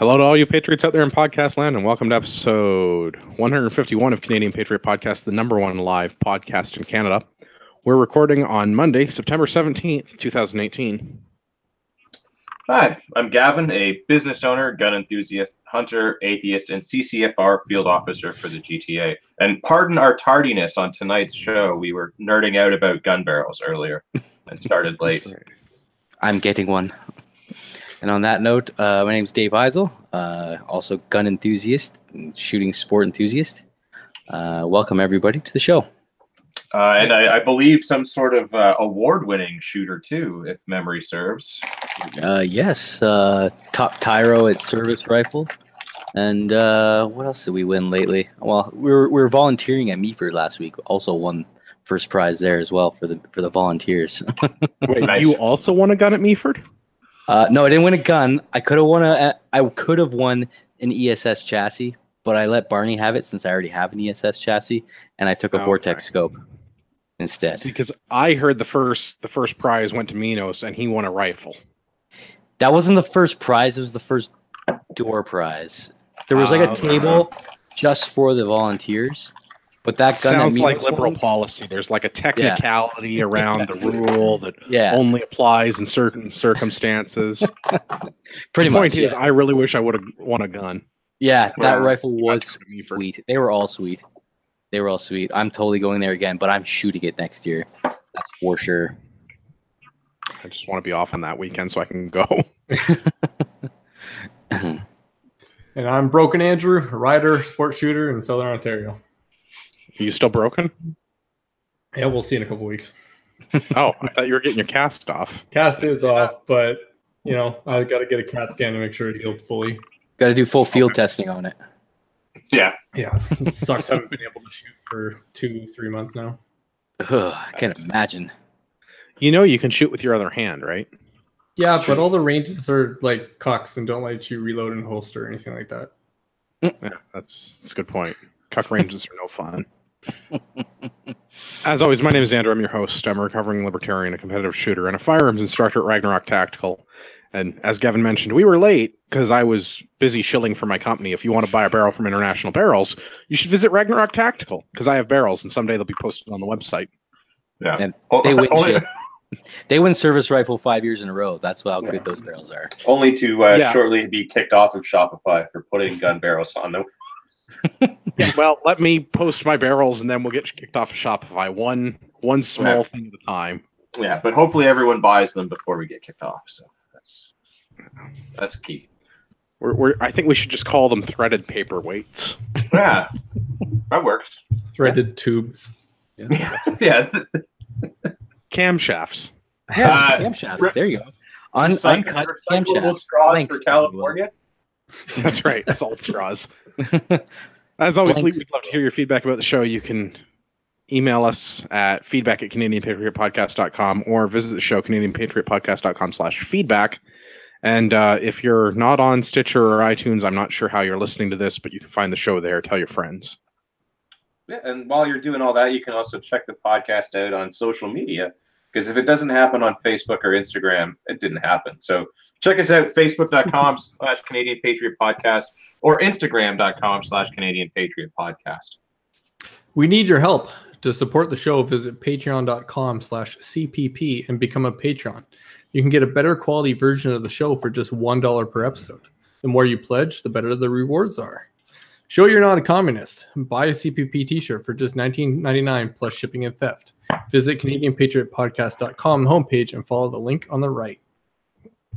Hello to all you Patriots out there in podcast land, and welcome to episode 151 of Canadian Patriot Podcast, the number one live podcast in Canada. We're recording on Monday, September 17th, 2018. Hi, I'm Gavin, a business owner, gun enthusiast, hunter, atheist, and CCFR field officer for the GTA. And pardon our tardiness on tonight's show. We were nerding out about gun barrels earlier and started late. I'm getting one. And on that note, my name's Dave Eisel, also gun enthusiast and shooting sport enthusiast. Welcome, everybody, to the show. And I believe some sort of award-winning shooter, too, if memory serves. Yes, top Tyro at service rifle. And what else did we win lately? Well, we were volunteering at Meaford last week. Also won first prize there as well for the volunteers. Wait, nice. You also won a gun at Meaford? No, I didn't win a gun. I could have won an ESS chassis, but I let Barney have it since I already have an ESS chassis, and I took a Vortex scope instead. See, because I heard the first prize went to Minos, and he won a rifle. That wasn't the first prize. It was the first door prize. There was like a table just for the volunteers. But that gun sounds like liberal policy. There's like a technicality around the rule that only applies in certain circumstances. Pretty much. The point is, I really wish I would have won a gun. Yeah, that rifle was sweet. They were all sweet. I'm totally going there again, but I'm shooting it next year. That's for sure. I just want to be off on that weekend so I can go. And I'm Broken Andrew, a rider, sport shooter in Southern Ontario. Are you still broken? Yeah, we'll see in a couple weeks. Oh, I thought you were getting your cast off. Cast is off, but I got to get a CAT scan to make sure it healed fully. Got to do full field testing on it. Yeah. It sucks. I haven't been able to shoot for 2-3 months now. Ugh, I can't imagine. You can shoot with your other hand, right? Yeah, but all the ranges are like cucks and don't let you reload and holster or anything like that. Yeah, that's a good point. Cuck ranges are no fun. As always, my name is Andrew. I'm your host. I'm a recovering libertarian, a competitive shooter, and a firearms instructor at Ragnarok Tactical. And as Gavin mentioned, we were late because I was busy shilling for my company. If you want to buy a barrel from International Barrels, you should visit Ragnarok Tactical because I have barrels, and someday they'll be posted on the website. Yeah, and they win service rifle 5 years in a row. That's how good those barrels are. Only to shortly be kicked off of Shopify for putting gun barrels on them. Well, let me post my barrels, and then we'll get kicked off of Shopify. One small thing at a time. Yeah, but hopefully everyone buys them before we get kicked off. So that's key. I think we should just call them threaded paperweights. Yeah, that works. Threaded tubes. Yeah. Camshafts. Yeah, camshafts. There you go. Uncut camshafts. Straws for California. That's right. Salt straws. As always, we'd love to hear your feedback about the show. You can email us at feedback@CanadianPatriotPodcast.com or visit the show, CanadianPatriotPodcast.com/feedback. And if you're not on Stitcher or iTunes, I'm not sure how you're listening to this, but you can find the show there. Tell your friends. Yeah, and while you're doing all that, you can also check the podcast out on social media. Because if it doesn't happen on Facebook or Instagram, it didn't happen. So check us out, Facebook.com/Canadian Patriot Podcast or Instagram.com/Canadian Patriot Podcast. We need your help. To support the show, visit patreon.com/CPP and become a patron. You can get a better quality version of the show for just $1 per episode. The more you pledge, the better the rewards are. Show you're not a communist. Buy a CPP t-shirt for just $19.99 plus shipping and theft. Visit CanadianPatriotPodcast.com homepage and follow the link on the right.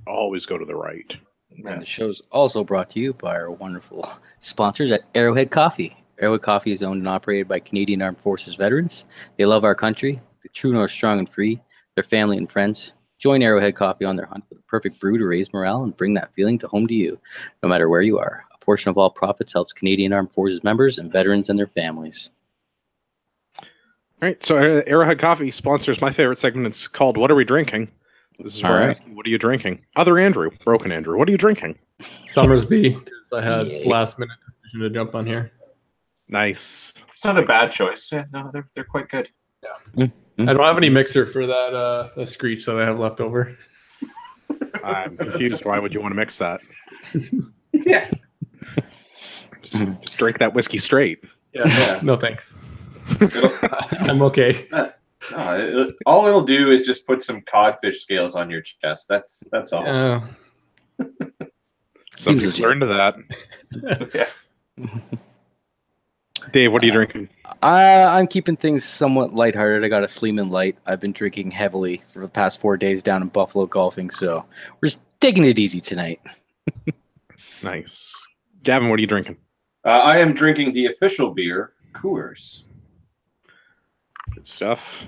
Always go to the right. And the show's also brought to you by our wonderful sponsors at Arrowhead Coffee. Arrowhead Coffee is owned and operated by Canadian Armed Forces veterans. They love our country. The true north, strong and free. Their family and friends. Join Arrowhead Coffee on their hunt for the perfect brew to raise morale and bring that feeling to home to you, no matter where you are. A portion of all profits helps Canadian Armed Forces members and veterans and their families. All right, so Arrowhead Coffee sponsors my favorite segment. It's called What Are We Drinking? This is where I ask you, what are you drinking? Other Andrew, Broken Andrew, what are you drinking? Summersby, because I had last-minute decision to jump on here. Nice. It's not a bad choice. Yeah, no, they're quite good. Yeah. I don't have any mixer for that the screech that I have left over. I'm confused. Why would you want to mix that? Yeah. Just drink that whiskey straight. Yeah. No thanks. It'll, I'm okay. all it'll do is just put some codfish scales on your chest. That's all. Some Seems people are into that. Yeah. Dave, what are you drinking? I'm keeping things somewhat lighthearted. I got a Sleeman Light. I've been drinking heavily for the past 4 days down in Buffalo golfing, so we're just taking it easy tonight. Nice. Gavin, what are you drinking? I am drinking the official beer, Coors. Good stuff.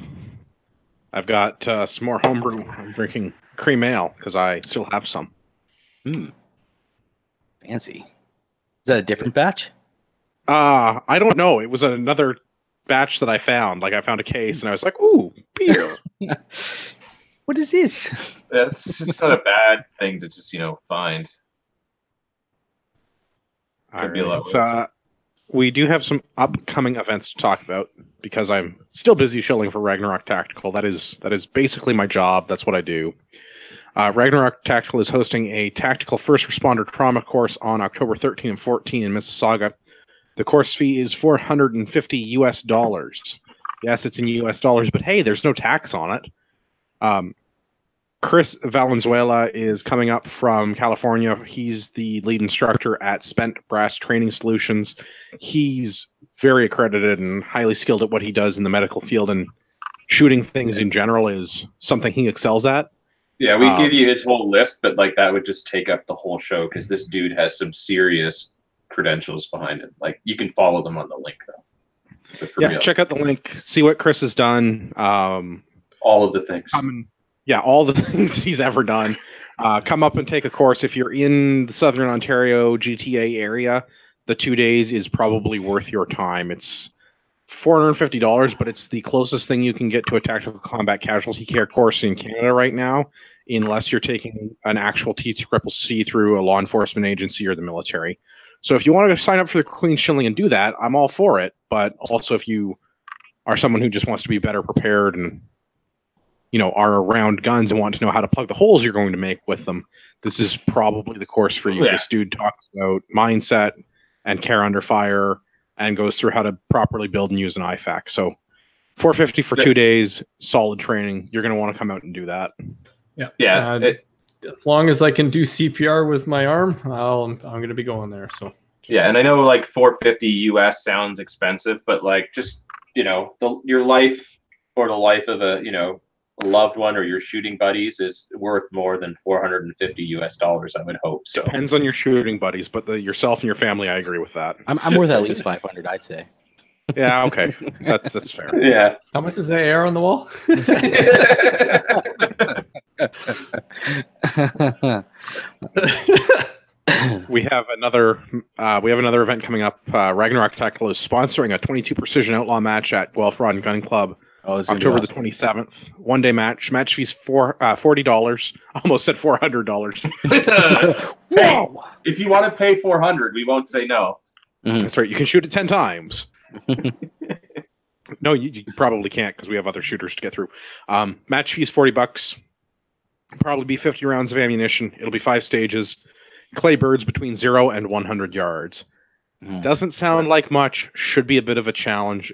I've got some more homebrew. I'm drinking cream ale because I still have some. Fancy. Is that a different batch? I don't know. It was another batch that I found. Like I found a case and I was like, ooh, beer. What is this? That's just not a bad thing to just, find. All be a lot right. We do have some upcoming events to talk about because I'm still busy shilling for Ragnarok Tactical. That is basically my job. That's what I do. Ragnarok Tactical is hosting a tactical first responder trauma course on October 13 and 14 in Mississauga. The course fee is $450 US. Yes, it's in US dollars, but hey, there's no tax on it. Chris Valenzuela is coming up from California. He's the lead instructor at Spent Brass Training Solutions. He's very accredited and highly skilled at what he does in the medical field, and shooting things in general is something he excels at. Yeah, we give you his whole list, but that would just take up the whole show because this dude has some serious credentials behind him. You can follow them on the link though. Yeah, check out the link. See what Chris has done. All of the things. All the things he's ever done. Come up and take a course. If you're in the Southern Ontario GTA area, the 2 days is probably worth your time. It's $450, but it's the closest thing you can get to a tactical combat casualty care course in Canada right now, unless you're taking an actual TCCC through a law enforcement agency or the military. So if you want to sign up for the Queen's Shilling and do that, I'm all for it. But also if you are someone who just wants to be better prepared and are around guns and want to know how to plug the holes you're going to make with them, this is probably the course for you. Yeah. This dude talks about mindset and care under fire and goes through how to properly build and use an IFAC. So $450 for 2 days, solid training. You're going to want to come out and do that. Yeah. Yeah. As long as I can do CPR with my arm, I'm going to be going there. So yeah. And I know $450 US sounds expensive, but just, your life or the life of a loved one or your shooting buddies is worth more than $450 US, I would hope. So depends on your shooting buddies, but yourself and your family, I agree with that. I'm worth at least 500, I'd say. Yeah, okay, that's fair. Yeah. How much is the AR on the wall? We have another event coming up. Ragnarok Tactical is sponsoring a 22 Precision Outlaw match at Guelph Rod and Gun Club. October the 27th. 1 day match. Match fees $40. Almost said $400. Wow! If you want to pay $400, we won't say no. Mm-hmm. That's right. You can shoot it 10 times. No, you probably can't because we have other shooters to get through. Match fees $40. Probably be 50 rounds of ammunition. It'll be 5 stages. Clay birds between 0 and 100 yards. Doesn't sound like much. Should be a bit of a challenge.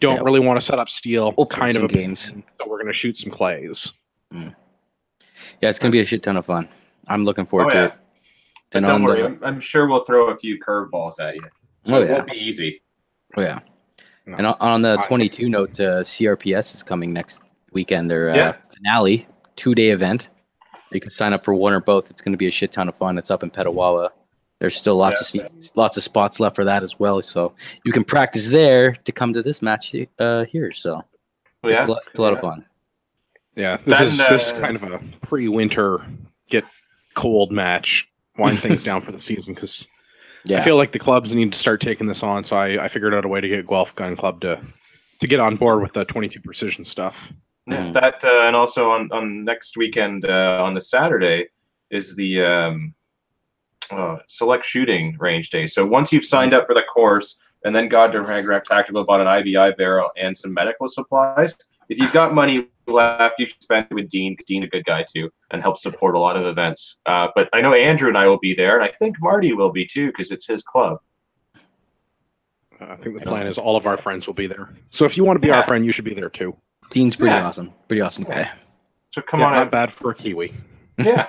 Don't really want to set up steel. Kind of a games. So we're going to shoot some clays. Yeah, it's going to be a shit ton of fun. I'm looking forward to it. And don't worry, I'm sure we'll throw a few curveballs at you. So it won't be easy. Oh, yeah. No. And on the 22 note, CRPS is coming next weekend. Their finale, 2-day event. You can sign up for one or both. It's going to be a shit ton of fun. It's up in Petawawa. There's still lots of seats, lots of spots left for that as well. So you can practice there to come to this match here. So it's a lot of fun. Yeah, this is kind of a pre-winter get cold match, wind things down for the season because I feel like the clubs need to start taking this on. So I figured out a way to get Guelph Gun Club to get on board with the 22 Precision stuff. Yeah, that and also on next weekend on the Saturday is the select shooting range day. So once you've signed up for the course and then got to Ragnarok Tactical, bought an IBI barrel and some medical supplies, if you've got money left, you should spend it with Dean, because Dean's a good guy too and helps support a lot of events. But I know Andrew and I will be there, and I think Marty will be too, because it's his club. I think the plan is all of our friends will be there. So if you want to be our friend, you should be there too. Dean's pretty awesome. Pretty awesome guy. So come on not out. bad for a Kiwi. Yeah.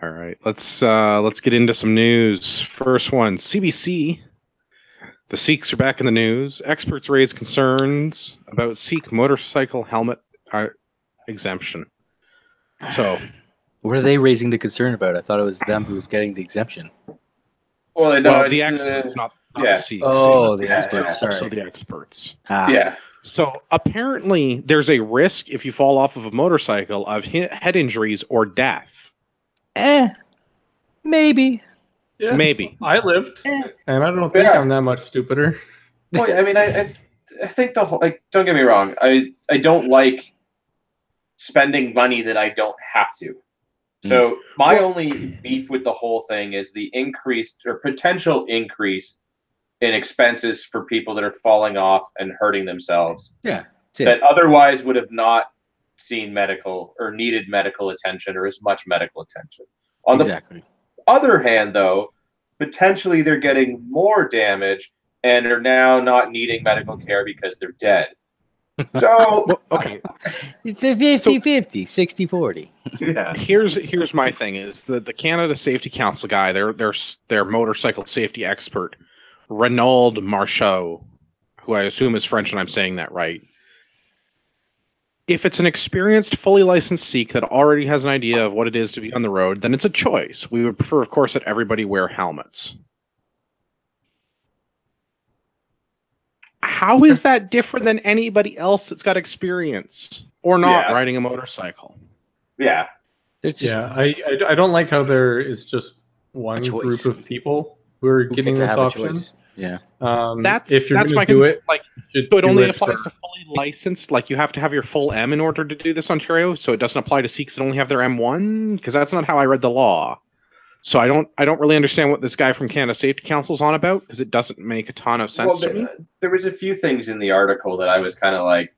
All right, let's get into some news. First one, CBC. The Sikhs are back in the news. Experts raise concerns about Sikh motorcycle helmet exemption. So, what are they raising the concern about? I thought it was them who was getting the exemption. Well, the experts, not the Sikhs. Oh, the experts. Sorry. Also the experts. Yeah. So apparently, there's a risk if you fall off of a motorcycle of head injuries or death. Maybe. Yeah, Maybe. I lived, and I don't think I'm that much stupider. Well, I mean, I think the whole, like, don't get me wrong, I don't like spending money that I don't have to. So my only beef with the whole thing is the increased or potential increase in expenses for people that are falling off and hurting themselves. Yeah. That otherwise would have not seen medical or needed medical attention or as much medical attention. On the other hand, though, potentially they're getting more damage and are now not needing medical care because they're dead. So, okay. It's a 50-50, 60-40. Yeah. Here's my thing is the Canada Safety Council guy, their motorcycle safety expert, Renaud Marchot, who I assume is French and I'm saying that right. If it's an experienced, fully licensed Sikh that already has an idea of what it is to be on the road, then it's a choice. We would prefer, of course, that everybody wear helmets. How is that different than anybody else that's got experience or not riding a motorcycle? Yeah. I don't like how there is just one group of people who are getting this option. Yeah. If you're going to do it, like, so it only applies to fully licensed. Like, you have to have your full M in order to do this, Ontario. So it doesn't apply to Sikhs that only have their M1, because that's not how I read the law. So I don't really understand what this guy from Canada Safety Council's on about, because it doesn't make a ton of sense to me. There was a few things in the article that I was kind of like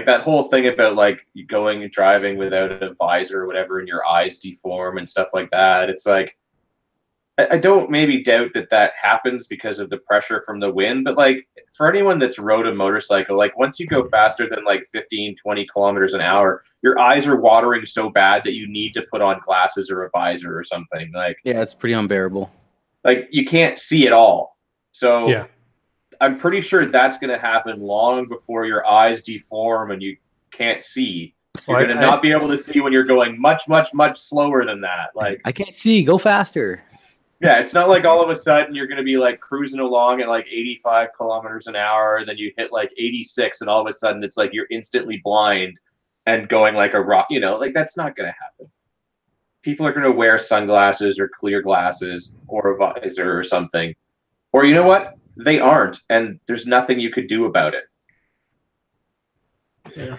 that whole thing about like you going and driving without a visor or whatever, and your eyes deform and stuff like that. It's like, I don't maybe doubt that happens because of the pressure from the wind, but like for anyone that's rode a motorcycle, like once you go faster than like 15, 20 kilometers an hour, your eyes are watering so bad that you need to put on glasses or a visor or something. Like, yeah, it's pretty unbearable. Like you can't see at all. So yeah. I'm pretty sure that's going to happen long before your eyes deform and you can't see. You're going to not be able to see when you're going much, much, much slower than that. Like, I can't see. Go faster. Yeah, it's not like all of a sudden you're going to be like cruising along at like 85 kilometers an hour, and then you hit like 86, and all of a sudden it's like you're instantly blind and going like a rock. You know, like that's not going to happen. People are going to wear sunglasses or clear glasses or a visor or something. Or you know what? They aren't, and there's nothing you could do about it. Yeah.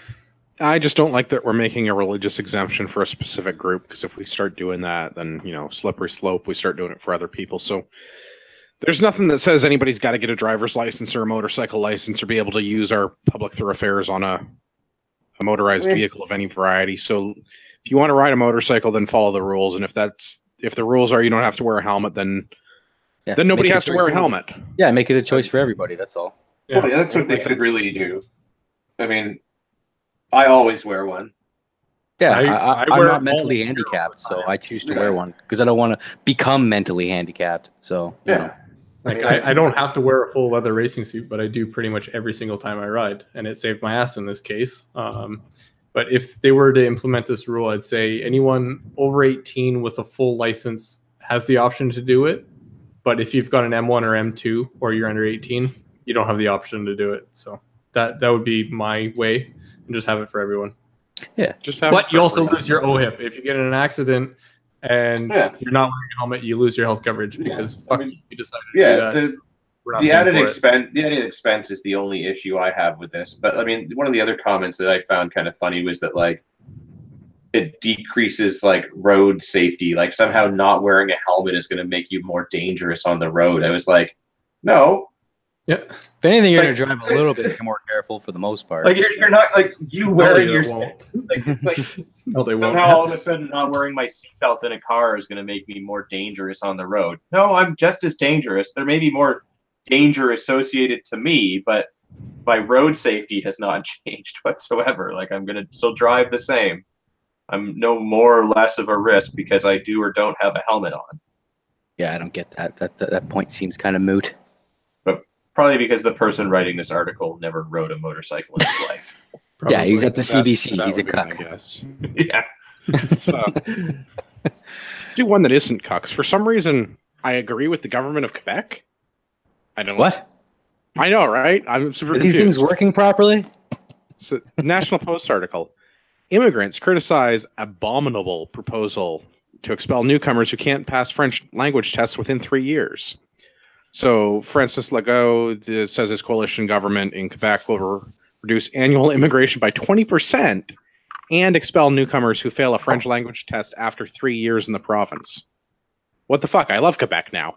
I just don't like that we're making a religious exemption for a specific group, because if we start doing that, then, you know, slippery slope, we start doing it for other people. So there's nothing that says anybody's got to get a driver's license or a motorcycle license or be able to use our public thoroughfares on a motorized vehicle of any variety. So if you want to ride a motorcycle, then follow the rules. And if the rules are you don't have to wear a helmet, then nobody has to wear a helmet. Yeah, make it a choice for everybody. That's all. Yeah, well, that's what they should really do. I mean, I always wear one. Yeah, I'm not mentally handicapped, so I choose to wear one because I don't want to become mentally handicapped. So you know. Like I don't have to wear a full leather racing suit, but I do pretty much every single time I ride, and it saved my ass in this case. But if they were to implement this rule, I'd say anyone over 18 with a full license has the option to do it. But if you've got an M1 or M2 or you're under 18, you don't have the option to do it. So that would be my way. And just have it for everyone. Yeah, just have. But you also lose your OHIP if you get in an accident and you're not wearing a helmet. You lose your health coverage because you decided to do that. The added expense is the only issue I have with this. But I mean, one of the other comments that I found kind of funny was that like it decreases like road safety. Like somehow not wearing a helmet is going to make you more dangerous on the road. I was like, no. Yeah. If anything, you're Like- going to drive a little bit more careful for the most part. Like you're not like you wearing your won't. like it's like No, they won't. somehow all of a sudden not wearing my seatbelt in a car is going to make me more dangerous on the road. No, I'm just as dangerous. There may be more danger associated to me, but my road safety has not changed whatsoever. Like I'm going to still drive the same. I'm no more or less of a risk because I do or don't have a helmet on. Yeah, I don't get that. That point seems kind of moot. Probably because the person writing this article never rode a motorcycle in his life. Yeah, he's Probably. at the CBC. That He's a would be my cuck. guess. Yeah. So, do one that isn't cucks. For some reason, I agree with the government of Quebec. I don't. What? I know, right? I'm super Are these confused. things working properly? So, National Post article. Immigrants criticize abominable proposal to expel newcomers who can't pass French language tests within 3 years. So Francis Legault says his coalition government in Quebec will reduce annual immigration by 20% and expel newcomers who fail a French language test after 3 years in the province. What the fuck? I love Quebec now.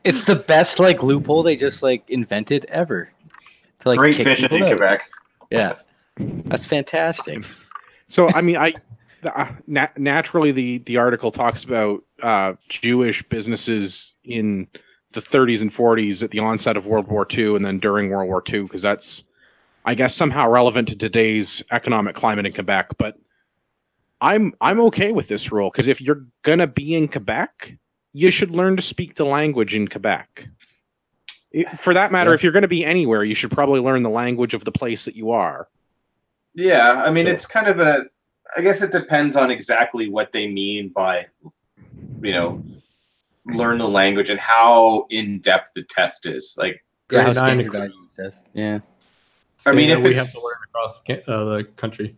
It's the best like loophole they just like invented ever. To, like, Great kick fishing in people out. Quebec. Yeah, that's fantastic. So I mean, naturally the article talks about Jewish businesses in the 30s and 40s at the onset of World War II and then during World War II, because that's, I guess, somehow relevant to today's economic climate in Quebec. But I'm okay with this rule, because if you're gonna be in Quebec, you should learn to speak the language in Quebec. For that matter, if you're going to be anywhere, you should probably learn the language of the place that you are. Yeah, I mean, So- it's kind of I guess it depends on exactly what they mean by, learn the language and how in-depth the test is. Like, Yeah, how Grade 9 standardized is this? Yeah. I mean, Saying if that we it's- have to learn across the country.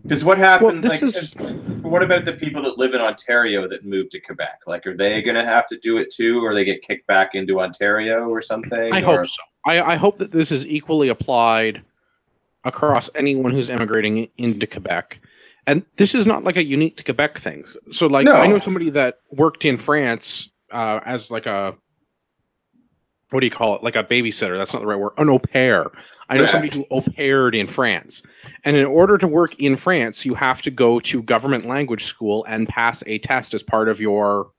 because what happens, Well, this like, is- what about the people that live in Ontario that move to Quebec? Like, are they going to have to do it too, or they get kicked back into Ontario or something? I hope so. I hope that this is equally applied across anyone who's emigrating into Quebec. And this is not like a unique to Quebec thing. So, like, No. I know somebody that worked in France as like a, what do you call it? Like a babysitter. That's not the right word. An au pair. I know somebody who au paired in France. And in order to work in France, you have to go to government language school and pass a test as part of your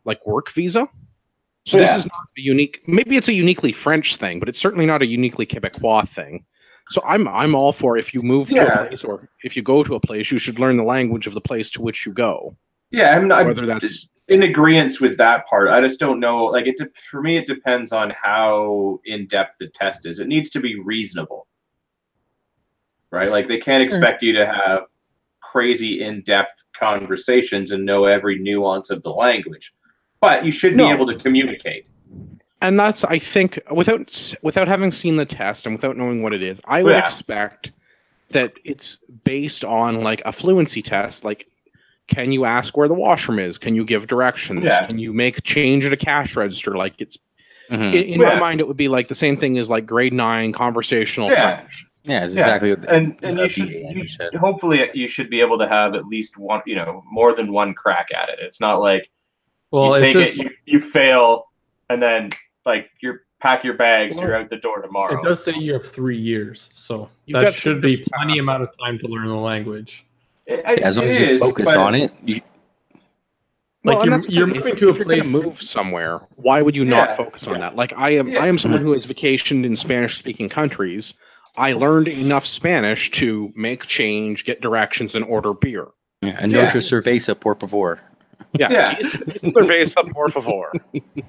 like work visa. So this is not a unique, maybe it's a uniquely French thing, but it's certainly not a uniquely Quebecois thing. So I'm all for, if you move to a place or if you go to a place, you should learn the language of the place to which you go. Yeah, I'm not Whether that's in agreement with that part. I just don't know. Like, for me, it depends on how in depth the test is. It needs to be reasonable, right? Like, they can't expect you to have crazy in depth conversations and know every nuance of the language, but you should be able to communicate. And that's, I think, without having seen the test and without knowing what it is, I would expect that it's based on like a fluency test. Like, can you ask where the washroom is? Can you give directions? Yeah. Can you make a change at a cash register? Like, it's Mhm. in my mind, it would be like the same thing as like grade 9 conversational French. Yeah, it's exactly what and you BA should English said. hopefully you should be able to have at least one, more than one crack at it. It's not like Well, you it's take just, you fail, and then like you pack your bags, you're out the door tomorrow. it does say you have 3 years, so You've that got should to be just plenty pass amount of time to learn the language. As long as you focus on it, Like, and that's the you're thing, moving if to a you're gonna place. move somewhere, why would you not Yeah. focus on that? Like, I am someone who has vacationed in Spanish-speaking countries. I learned enough Spanish to make change, get directions, and order beer. and Notre Cerveza, por favor. Yeah. Cerveza, por favor.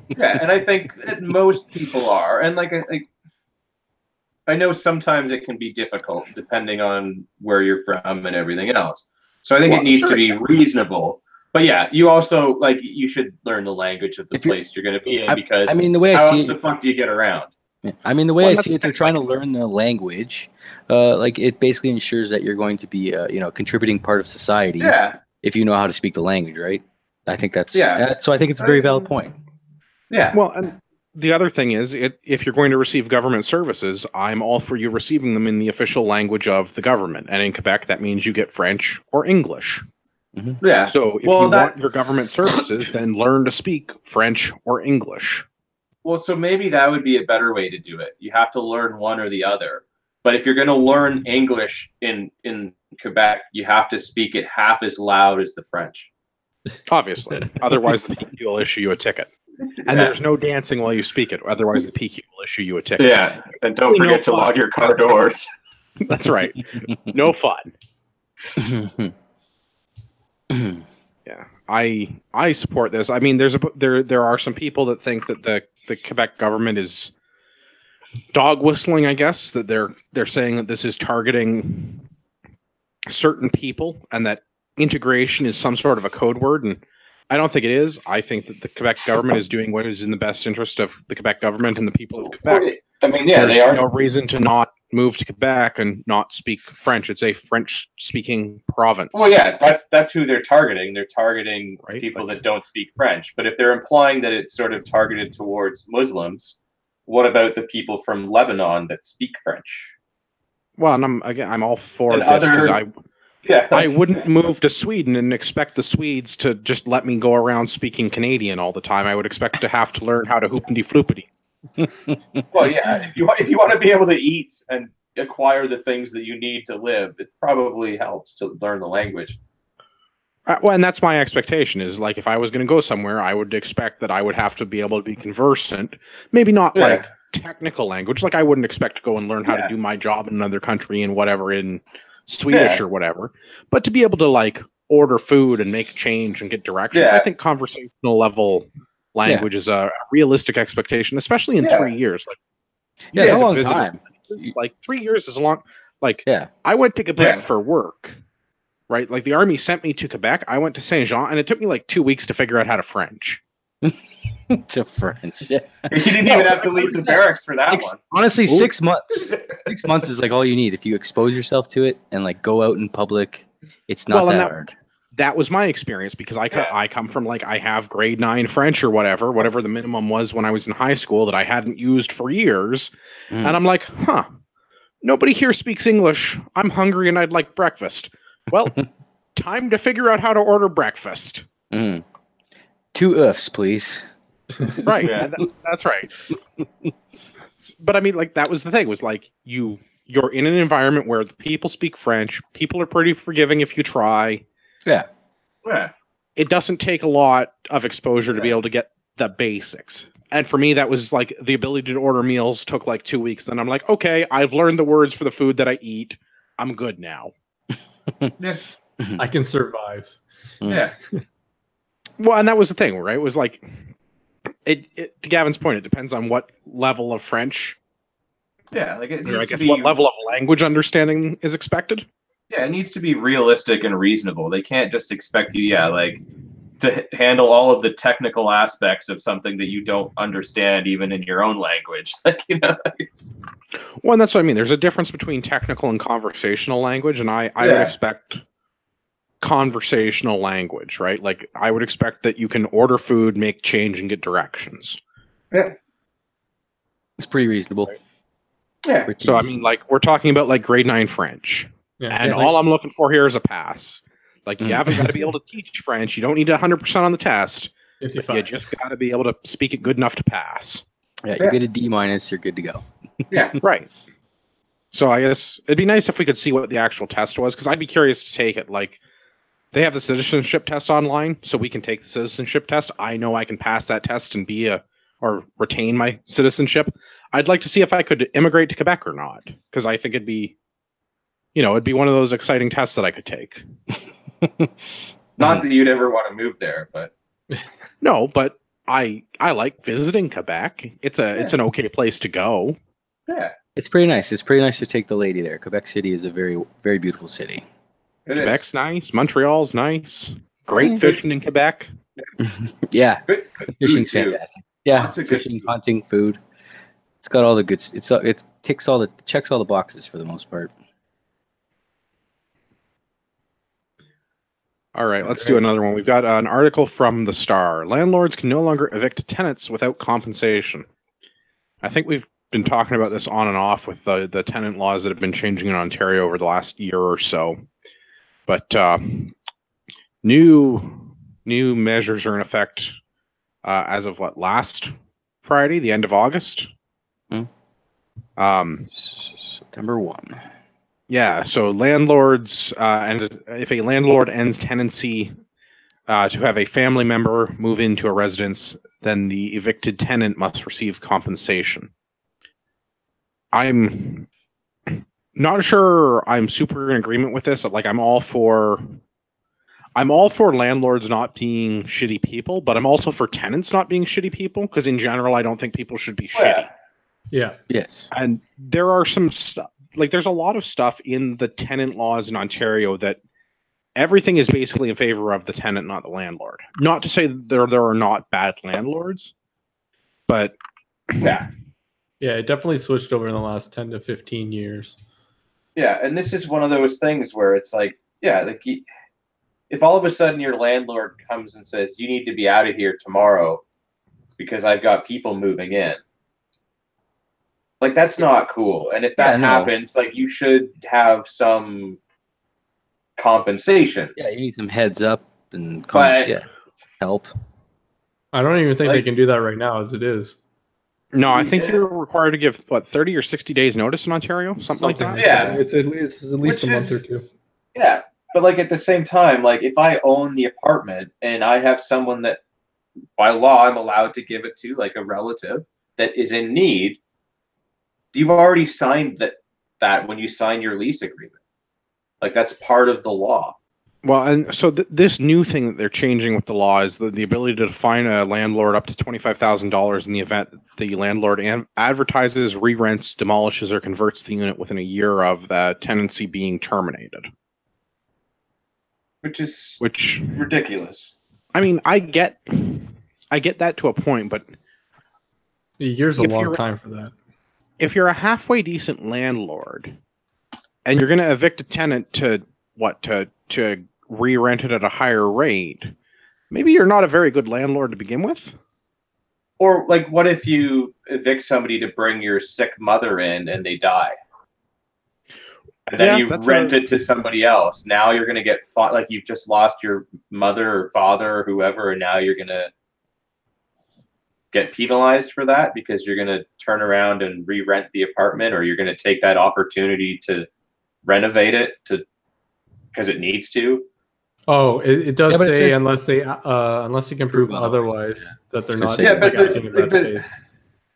Yeah, and I think that most people are, and like I know sometimes it can be difficult depending on where you're from and everything else. So I think it needs to be reasonable. But yeah, you also you should learn the language of the place you're going to be in, because I mean, the way how I see else the fuck do you get around? I mean, the way Well, I that's see it, they're trying to learn the language. Like, it basically ensures that you're going to be, contributing part of society. Yeah, If you know how to speak the language, right? I think that's Yeah. So I think it's a very valid point. yeah. Well, and the other thing is, if you're going to receive government services, I'm all for you receiving them in the official language of the government. And in Quebec, that means you get French or English. Yeah. So if you want your government services, then learn to speak French or English. Well, so maybe that would be a better way to do it. You have to learn one or the other. But if you're going to learn English in Quebec, you have to speak it half as loud as the French. Obviously. Otherwise, the PQ will issue you a ticket. And there's no dancing while you speak it. Otherwise, the PQ will issue you a ticket. Yeah, and don't forget to lock your car doors. That's right. No fun. Yeah, I support this. I mean, there are some people that think that the Quebec government is dog whistling. I guess that they're saying that this is targeting certain people and that integration is some sort of a code word, and I don't think it is. I think that the Quebec government is doing what is in the best interest of the Quebec government and the people of Quebec. I mean, yeah, there's no reason to not move to Quebec and not speak French. It's a French-speaking province. Well, yeah, that's who they're targeting. They're targeting people that don't speak French. But if they're implying that it's sort of targeted towards Muslims, what about the people from Lebanon that speak French? Well, and I'm all for this because I wouldn't move to Sweden and expect the Swedes to just let me go around speaking Canadian all the time. I would expect to have to learn how to hoopity floopity. Well, yeah, if you want to be able to eat and acquire the things that you need to live, it probably helps to learn the language. Well, and that's my expectation is like if I was going to go somewhere, I would expect that I would have to be able to be conversant, maybe not like technical language. Like I wouldn't expect to go and learn how to do my job in another country and whatever in Swedish or whatever, but to be able to like order food and make change and get directions. I think conversational level language is a realistic expectation, especially in 3 years. Like, it's a long time. Like 3 years is a long. Like, I went to Quebec for work, right? Like the army sent me to Quebec. I went to Saint Jean, and it took me like 2 weeks to figure out how to French. To French, you didn't even have to leave the barracks for that one. Honestly, 6 months. 6 months is like all you need if you expose yourself to it and like go out in public. It's not that hard. That was my experience because I come from like I have grade 9 French or whatever the minimum was when I was in high school that I hadn't used for years, and I'm like, nobody here speaks English. I'm hungry and I'd like breakfast. Well, time to figure out how to order breakfast. 2 oofs, please. Right, that's right. But I mean, like that was the thing. Was like you're in an environment where the people speak French. People are pretty forgiving if you try. Yeah. It doesn't take a lot of exposure to be able to get the basics. And for me, that was like the ability to order meals took like 2 weeks. Then I'm like, okay, I've learned the words for the food that I eat. I'm good now. I can survive. Yeah. Well, and that was the thing, right? It was like, to Gavin's point, it depends on what level of French. Yeah, like I guess what level of language understanding is expected. Yeah, it needs to be realistic and reasonable. They can't just expect you, to handle all of the technical aspects of something that you don't understand, even in your own language. Like, Well, and that's what I mean. There's a difference between technical and conversational language, and I would expect conversational language, right? Like, I would expect that you can order food, make change, and get directions. Yeah. It's pretty reasonable. Yeah. So, I mean, like, we're talking about, like, grade 9 French. Yeah, and all I'm looking for here is a pass. Like, you haven't got to be able to teach French. You don't need 100% on the test. You just got to be able to speak it good enough to pass. Yeah, you get a D-, you're good to go. Yeah. Right. So I guess it'd be nice if we could see what the actual test was, because I'd be curious to take it. Like, they have the citizenship test online, so we can take the citizenship test. I know I can pass that test and or retain my citizenship. I'd like to see if I could immigrate to Quebec or not, because I think it'd be one of those exciting tests that I could take. Not that you'd ever want to move there, but no, but I like visiting Quebec. It's an okay place to go. Yeah, it's pretty nice. It's pretty nice to take the lady there. Quebec City is a very, very beautiful city. Quebec's nice. Montreal's nice. Great fishing in Quebec. Yeah, good fishing's fantastic. Yeah, fishing, hunting, food. It's got all the good. It checks all the boxes for the most part. All right, let's do another one. We've got an article from The Star. Landlords can no longer evict tenants without compensation. I think we've been talking about this on and off with the tenant laws that have been changing in Ontario over the last year or so. But new measures are in effect as of last Friday, the end of August. September 1. Yeah, so landlords, and if a landlord ends tenancy to have a family member move into a residence, then the evicted tenant must receive compensation. I'm not sure I'm super in agreement with this. Like, I'm all for landlords not being shitty people, but I'm also for tenants not being shitty people, because in general, I don't think people should be shitty. Yeah. Yes. And there are some stuff, like there's a lot of stuff in the tenant laws in Ontario that everything is basically in favor of the tenant, not the landlord. Not to say that there are not bad landlords, but Yeah. Yeah, it definitely switched over in the last 10 to 15 years. Yeah, and this is one of those things where it's like, yeah, like if all of a sudden your landlord comes and says, you need to be out of here tomorrow because I've got people moving in. Like, that's not cool. And if that happens, like, you should have some compensation. Yeah, you need some heads up and help. I don't even think they can do that right now as it is. no, I think you're required to give 30 or 60 days notice in Ontario, something like that. Yeah. It's at least a month or two. Yeah, but like at the same time, like if I own the apartment and I have someone that by law I'm allowed to give it to, like a relative that is in need, you've already signed that when you sign your lease agreement. Like, that's part of the law. Well, and so this new thing that they're changing with the law is the ability to fine a landlord up to $25,000 in the event that the landlord advertises, re-rents, demolishes, or converts the unit within a year of the tenancy being terminated. Which is ridiculous. I mean, I get that to a point, but A year's a long time for that. If you're a halfway decent landlord and you're going to evict a tenant to re-rent it at a higher rate, maybe you're not a very good landlord to begin with. Or like, what if you evict somebody to bring your sick mother in and they die? And then you rent it to somebody else. Now you're going to get fought, like you've just lost your mother or father or whoever, and now you're going to get penalized for that because you're going to turn around and re-rent the apartment, or you're going to take that opportunity to renovate it because it needs to. Oh, it does say unless they can prove otherwise that they're not acting in bad faith.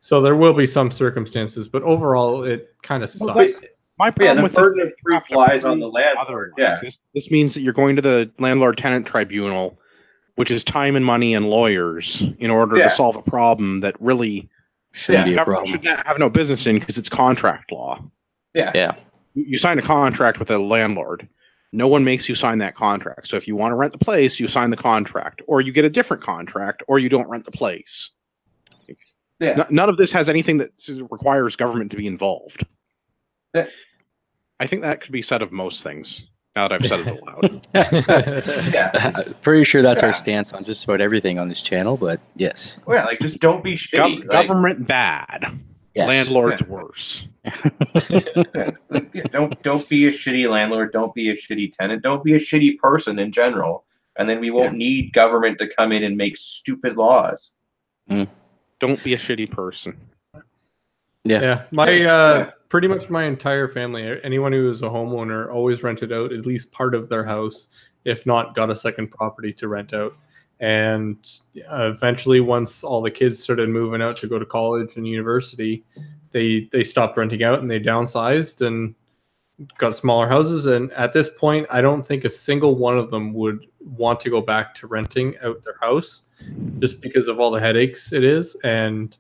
So there will be some circumstances, but overall it kind of sucks. My problem with the burden of proof lies on the landlord. Yeah, this means that you're going to the landlord-tenant tribunal, which is time and money and lawyers, in order to solve a problem that really shouldn't be a problem. Should have no business in, because it's contract law. Yeah. You sign a contract with a landlord. No one makes you sign that contract. So if you want to rent the place, you sign the contract, or you get a different contract, or you don't rent the place. Yeah. None of this has anything that requires government to be involved. Yeah. I think that could be said of most things, now that I've said it aloud. Pretty sure that's our stance on just about everything on this channel, but yes. Well, yeah, like, just don't be shitty. Government bad. Yes. Landlords worse. Don't be a shitty landlord. Don't be a shitty tenant. Don't be a shitty person in general. And then we won't need government to come in and make stupid laws. Don't be a shitty person. Yeah. My pretty much my entire family, anyone who is a homeowner, always rented out at least part of their house, if not got a second property to rent out. And eventually, once all the kids started moving out to go to college and university, they stopped renting out and they downsized and got smaller houses. And at this point, I don't think a single one of them would want to go back to renting out their house, just because of all the headaches it is. And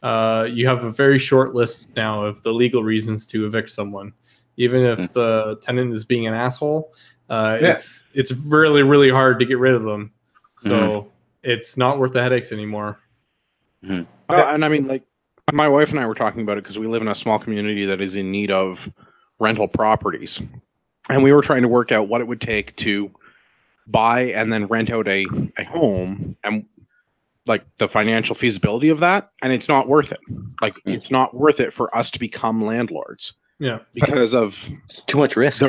you have a very short list now of the legal reasons to evict someone. Even if the tenant is being an asshole, it's really, really hard to get rid of them. So it's not worth the headaches anymore. And I mean, like, my wife and I were talking about it because we live in a small community that is in need of rental properties. And we were trying to work out what it would take to buy and then rent out a home, and like the financial feasibility of that. And it's not worth it. Like, it's not worth it for us to become landlords. Yeah. Because of too much risk.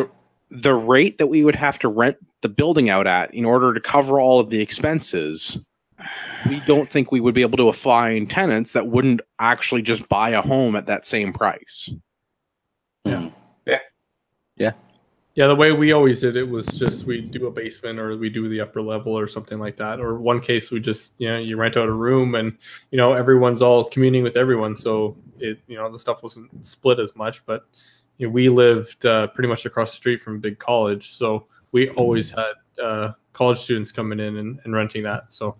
The rate that we would have to rent the building out at in order to cover all of the expenses we don't think we would be able to find tenants that wouldn't actually just buy a home at that same price. Yeah. Yeah, the way we always did it was just we do a basement or we do the upper level or something like that. Or one case we just, you rent out a room and, everyone's all communing with everyone. So it, the stuff wasn't split as much, but we lived pretty much across the street from a big college. So we always had college students coming in and renting that. So.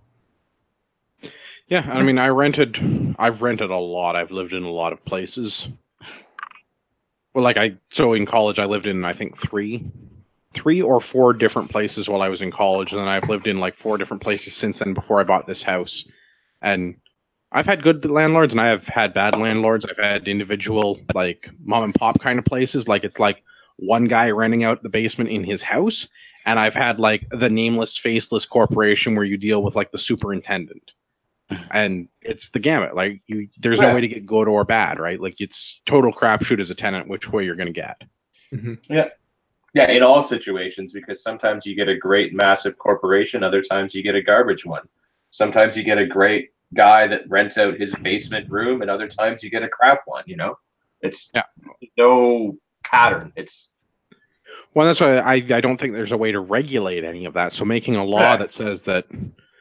Yeah, I mean, I've rented a lot. I've lived in a lot of places. Well, so in college, I lived in, I think, three or four different places while I was in college. And then I've lived in like 4 different places since then before I bought this house. And I've had good landlords and I have had bad landlords. I've had individual, like, mom and pop kind of places. Like, it's like one guy renting out the basement in his house. And I've had like the nameless, faceless corporation where you deal with like the superintendent. And it's the gamut. Like there's no way to get good or bad, right? Like it's total crapshoot as a tenant, which way you're going to get. Mm-hmm. Yeah, in all situations, because sometimes you get a great, massive corporation. Other times you get a garbage one. Sometimes you get a great guy that rents out his basement room, and other times you get a crap one. It's no pattern. Well, that's why I don't think there's a way to regulate any of that. So making a law that says that.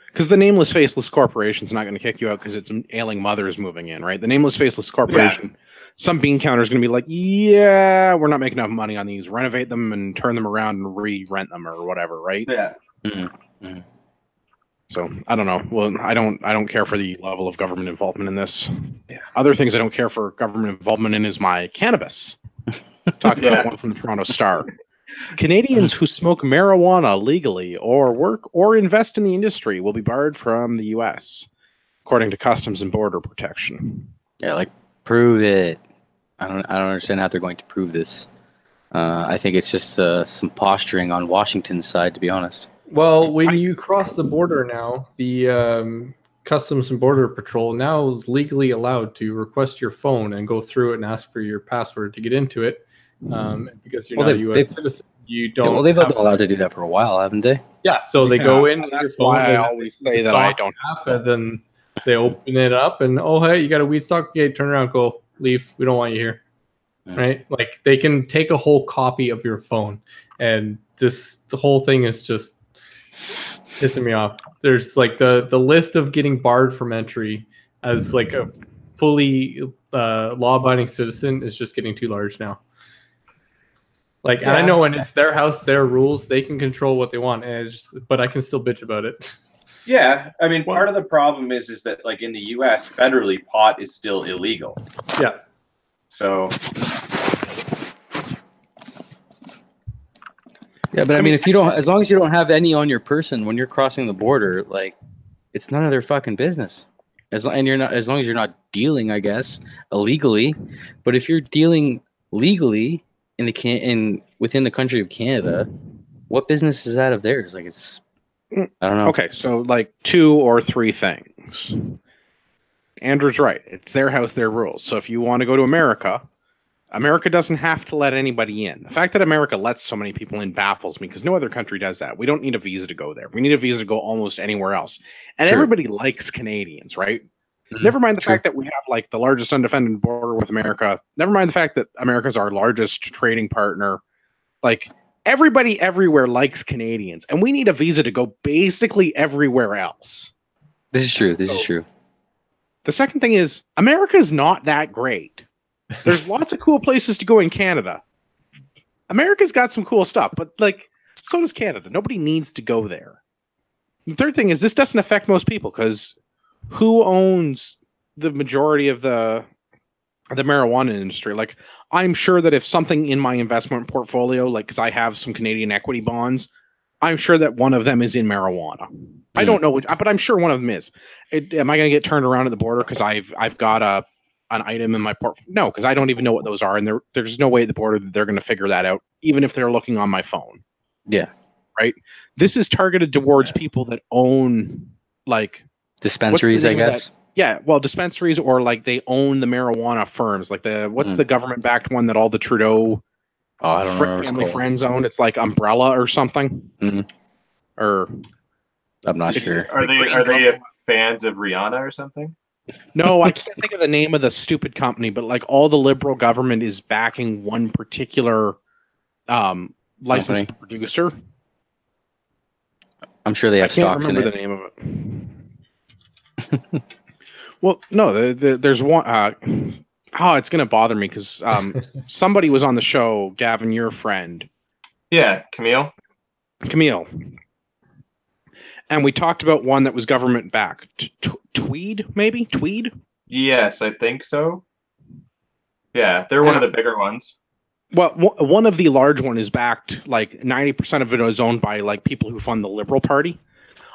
Because the nameless, faceless corporation's not going to kick you out because it's ailing mothers moving in, right? The nameless, faceless corporation, some bean counter is going to be like, yeah, we're not making enough money on these. Renovate them and turn them around and re-rent them or whatever, right? Yeah. Mm-hmm. Mm-hmm. So I don't know. Well, I don't care for the level of government involvement in this. Yeah. Other things I don't care for government involvement in is my cannabis. Talking about one from the Toronto Star. Canadians who smoke marijuana legally or work or invest in the industry will be barred from the U.S., according to Customs and Border Protection. Yeah, like prove it. I don't understand how they're going to prove this. I think it's just some posturing on Washington's side, to be honest. Well, when you cross the border now, the Customs and Border Patrol now is legally allowed to request your phone and go through it and ask for your password to get into it. Because you're not a U.S. citizen, you don't. Yeah, well, they've been allowed to do that for a while, haven't they? Yeah, so they go in with your phone. I always say that I don't. And then they open it up, and hey, you got a weed stock? Okay, turn around, go, leave. We don't want you here, right? Like they can take a whole copy of your phone, and the whole thing is just pissing me off. There's like the list of getting barred from entry as like a fully law-abiding citizen is just getting too large now. Like, and I know when it's their house, their rules, they can control what they want, but I can still bitch about it. Yeah, I mean, part of the problem is that, like, in the U.S., federally, pot is still illegal. Yeah. So. Yeah, but I mean, if you don't, as long as you don't have any on your person when you're crossing the border, like, it's none of their fucking business. As long as you're not dealing, I guess, illegally. But if you're dealing legally within the country of Canada, what business is that of theirs? Like, it's, I don't know. Okay, so like 2 or 3 things. Andrew's right. It's their house, their rules. So if you want to go to America, America doesn't have to let anybody in. The fact that America lets so many people in baffles me because no other country does that. We don't need a visa to go there. We need a visa to go almost anywhere else. And everybody likes Canadians, right? Mm-hmm. Never mind the fact that we have like the largest undefended border with America. Never mind the fact that America's our largest trading partner. Like everybody everywhere likes Canadians, and we need a visa to go basically everywhere else. This is true. This is true. The second thing is America's not that great. There's lots of cool places to go in Canada. America's got some cool stuff, but like so does Canada. Nobody needs to go there. The third thing is this doesn't affect most people because who owns the majority of the marijuana industry? Like, I'm sure that if something in my investment portfolio, like, because I have some Canadian equity bonds, I'm sure that one of them is in marijuana. I don't know, but I'm sure one of them is. Am I going to get turned around at the border because I've got an item in my portfolio? No, because I don't even know what those are, and there's no way at the border that they're going to figure that out, even if they're looking on my phone. Yeah, right. This is targeted towards people that own like dispensaries, I guess. Yeah, well, dispensaries or like they own the marijuana firms. Like what's the government-backed one that all the Trudeau family friends own? It's like Umbrella or something. Mm-hmm. Or I'm not sure. Are they fans of Rihanna or something? No, I can't think of the name of the stupid company, but like all the liberal government is backing one particular licensed producer. I'm sure they have stocks in it. I can't remember the name of it. Well, no, there's one. It's going to bother me because somebody was on the show, Gavin, your friend. Yeah, Camille. And we talked about one that was government backed. Tweed, maybe? Tweed? Yes, I think so. Yeah, they're one of the bigger ones. Well, one of the large one is backed, like 90% of it is owned by like people who fund the Liberal Party.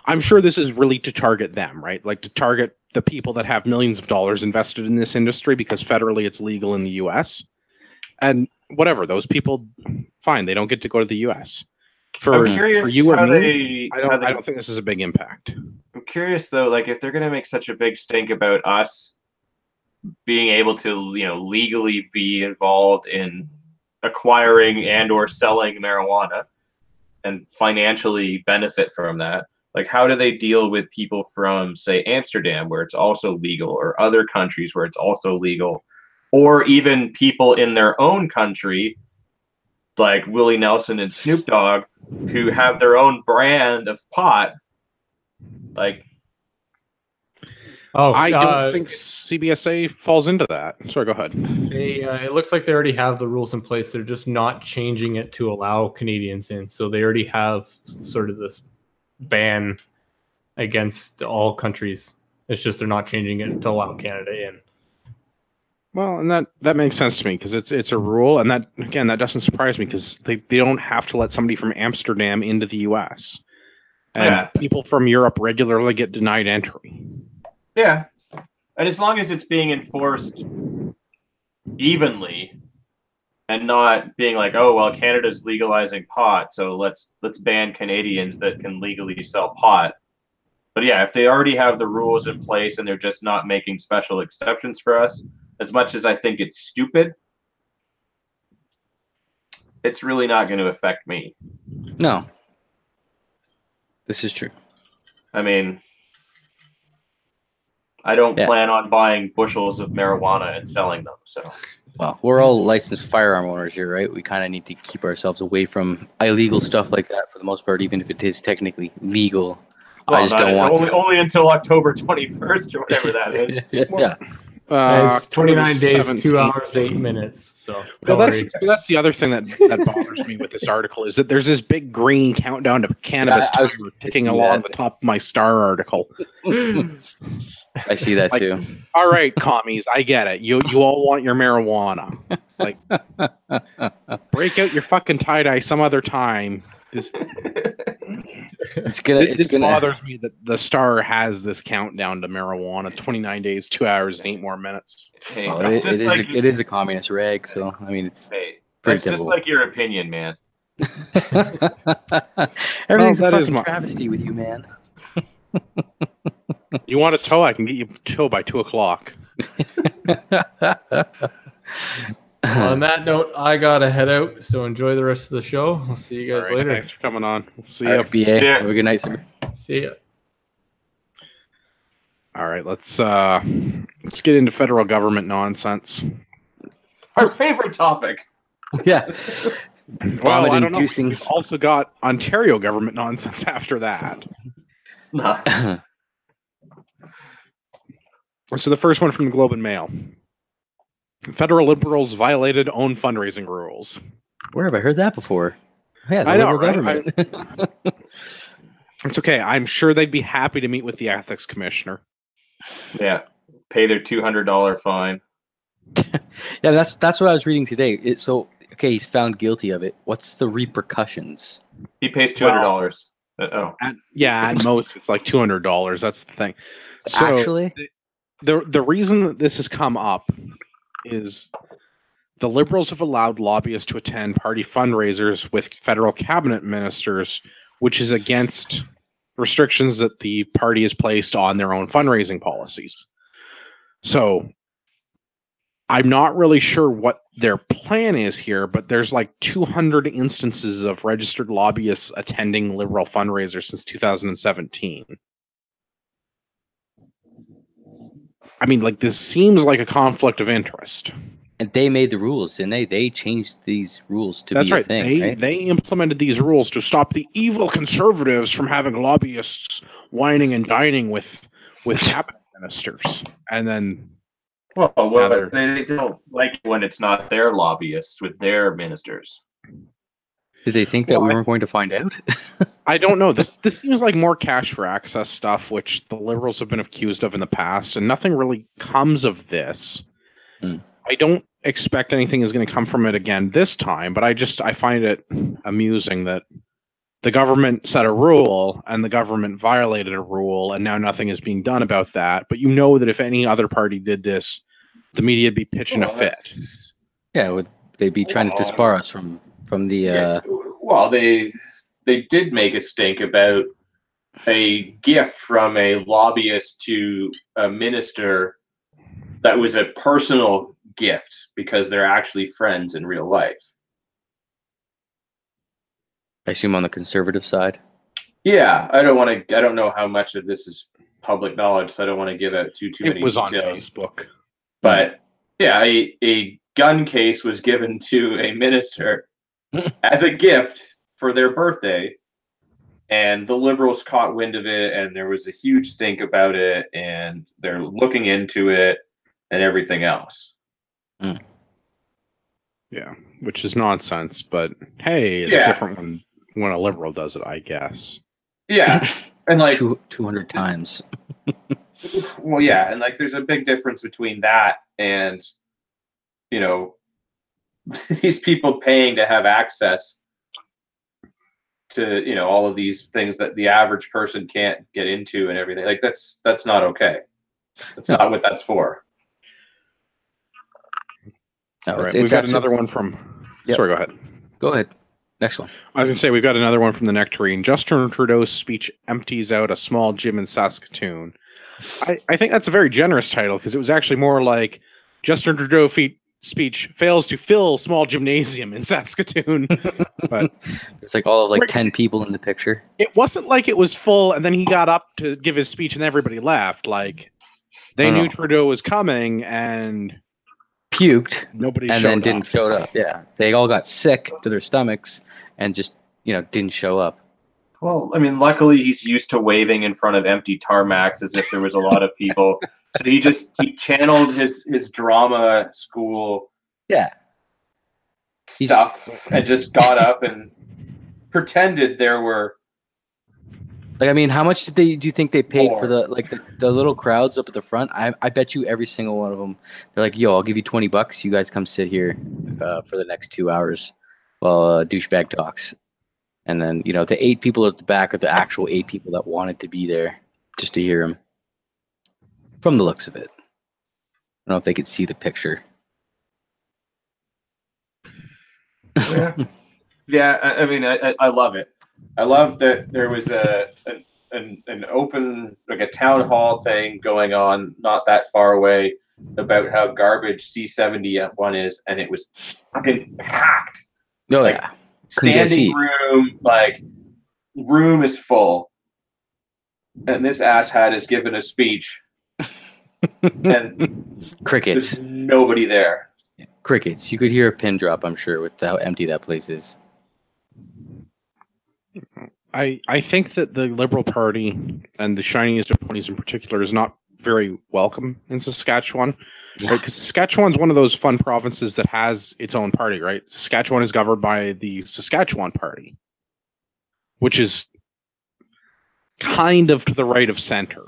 I'm sure this is really to target them, right? Like to target the people that have millions of dollars invested in this industry because federally it's legal in the US. And whatever, those people, fine, they don't get to go to the US. For you or me, I don't think this is a big impact. I'm curious though, like if they're going to make such a big stink about us being able to, legally be involved in acquiring and or selling marijuana and financially benefit from that, like how do they deal with people from, say, Amsterdam, where it's also legal, or other countries where it's also legal, or even people in their own country, like Willie Nelson and Snoop Dogg, who have their own brand of pot? Like, I don't think CBSA falls into that. Sorry, go ahead. It looks like they already have the rules in place. They're just not changing it to allow Canadians in. So they already have sort of this ban against all countries. It's just they're not changing it to allow Canada in. Well, and that makes sense to me because it's a rule, and that doesn't surprise me because they don't have to let somebody from Amsterdam into the U.S. And people from Europe regularly get denied entry. Yeah, and as long as it's being enforced evenly, and not being like, oh well, Canada's legalizing pot, so let's ban Canadians that can legally sell pot. But yeah, if they already have the rules in place and they're just not making special exceptions for us, as much as I think it's stupid, it's really not going to affect me. No, this is true. I mean, I don't plan on buying bushels of marijuana and selling them. So, well, we're all licensed firearm owners here, right? We kind of need to keep ourselves away from illegal stuff like that for the most part, even if it is technically legal. Well, I just don't want only until October 21st or whatever that is. Yeah. It's 29 days, 17th. 2 hours, 8 minutes. So that's the other thing that bothers me with this article is that there's this big green countdown to cannabis ticking along the top of my Star article. I see that too. All right, commies, I get it. You all want your marijuana. Like, break out your fucking tie-dye some other time. This bothers me that the Star has this countdown to marijuana: 29 days, 2 hours, and 8 more minutes. Hey, well, it is a communist rag, so I mean it's that's just like your opinion, man. Everything's a fucking travesty with you, man. You want a tow? I can get you a tow by 2:00. On that note, I gotta head out. So enjoy the rest of the show. I'll see you guys later. Thanks for coming on. We'll see you. Have a good night, sir. See ya. All right, let's get into federal government nonsense. Our favorite topic. Yeah. Well, I don't know. We've also got Ontario government nonsense after that. So the first one from the Globe and Mail. Federal Liberals violated own fundraising rules. Where have I heard that before? Yeah, the Liberal government. It's okay. I'm sure they'd be happy to meet with the ethics commissioner. Yeah, pay their $200 fine. Yeah, that's what I was reading today. He's found guilty of it. What's the repercussions? He pays $200. At most it's like $200. That's the thing. So actually, the reason that this has come up is the Liberals have allowed lobbyists to attend party fundraisers with federal cabinet ministers, which is against restrictions that the party has placed on their own fundraising policies. So I'm not really sure what their plan is here, but there's like 200 instances of registered lobbyists attending Liberal fundraisers since 2017. I mean, like, this seems like a conflict of interest. And they made the rules, didn't they? They changed these rules to That's be right. a thing, right? They implemented these rules to stop the evil conservatives from having lobbyists whining and dining with cabinet ministers. And then, Well, Rather- they don't like it when it's not their lobbyists with their ministers. Did they think that Well, we I weren't going to find out? I don't know. This seems like more cash for access stuff, which the Liberals have been accused of in the past, and nothing really comes of this. Hmm. I don't expect anything is going to come from it again this time, but I find it amusing that the government set a rule and the government violated a rule, and now nothing is being done about that. But you know that if any other party did this, the media would be pitching a fit. Yeah, would they be trying to disbar us from the? Yeah. Well, they did make a stink about a gift from a lobbyist to a minister that was a personal gift because they're actually friends in real life. I assume on the conservative side. Yeah, I don't know how much of this is public knowledge, so I don't want to give out too many It was on details. Facebook. But yeah, a gun case was given to a minister as a gift for their birthday, and the Liberals caught wind of it, and there was a huge stink about it, and they're looking into it and everything else. Yeah, which is nonsense, but hey, it's different when a Liberal does it, I guess. Yeah, and like 200 times. well, yeah, and like there's a big difference between that and, you know, these people paying to have access to, you know, all of these things that the average person can't get into and everything. Like that's not okay. That's not what that's for. No, All right, we've got another one from. Yep. Sorry, go ahead. Go ahead. Next one. I was going to say we've got another one from the Nectarine. Justin Trudeau's speech empties out a small gym in Saskatoon. I think that's a very generous title because it was actually more like Justin Trudeau speech fails to fill small gymnasium in Saskatoon. But it's like all of like 10 people in the picture. It wasn't like it was full and then he got up to give his speech and everybody left. Like they knew Trudeau was coming and puked, nobody and showed then up. didn't show up. Yeah, they all got sick to their stomachs and just didn't show up. Well, I mean, luckily he's used to waving in front of empty tarmacs as if there was a lot of people. So he channeled his drama school stuff and just got up and pretended there were. Like, I mean, how much do you think they paid for the little crowds up at the front? I bet you every single one of them, they're like, yo, I'll give you $20. You guys come sit here for the next 2 hours while douchebag talks. And then, the 8 people at the back are the actual 8 people that wanted to be there just to hear him. From the looks of it. I don't know if they could see the picture. Yeah, I mean, I love it. I love that there was an open, like a town hall thing going on not that far away about how garbage C71 is, and it was fucking packed. Oh, like, yeah. Standing room, like, room is full. And this asshat is giving a speech. And crickets. There's nobody there. Crickets. You could hear a pin drop, I'm sure, with how empty that place is. I think that the Liberal Party and the shiniest of ponies in particular is not very welcome in Saskatchewan. Yeah. Right? Because Saskatchewan's one of those fun provinces that has its own party, right? Saskatchewan is governed by the Saskatchewan Party, which is kind of to the right of center.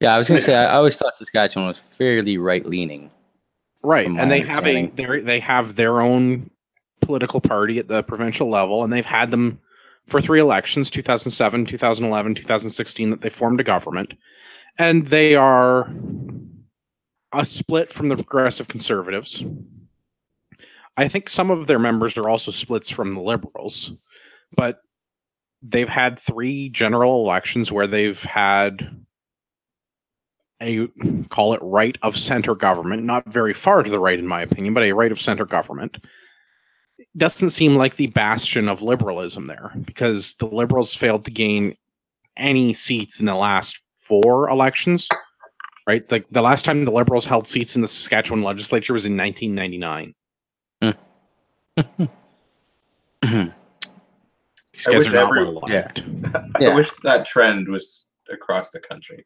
Yeah, I was going to say, I always thought Saskatchewan was fairly right-leaning. Right, and they have their own political party at the provincial level, and they've had them for 3 elections, 2007, 2011, 2016, that they formed a government. And they are a split from the Progressive Conservatives. I think some of their members are also splits from the Liberals. But they've had 3 general elections where they've had a, call it right of center government, not very far to the right in my opinion, but a right of center government. Doesn't seem like the bastion of liberalism there, because the Liberals failed to gain any seats in the last 4 elections. right? Like the last time the Liberals held seats in the Saskatchewan legislature was in 1999. These guys are not well liked. I wish that trend was across the country.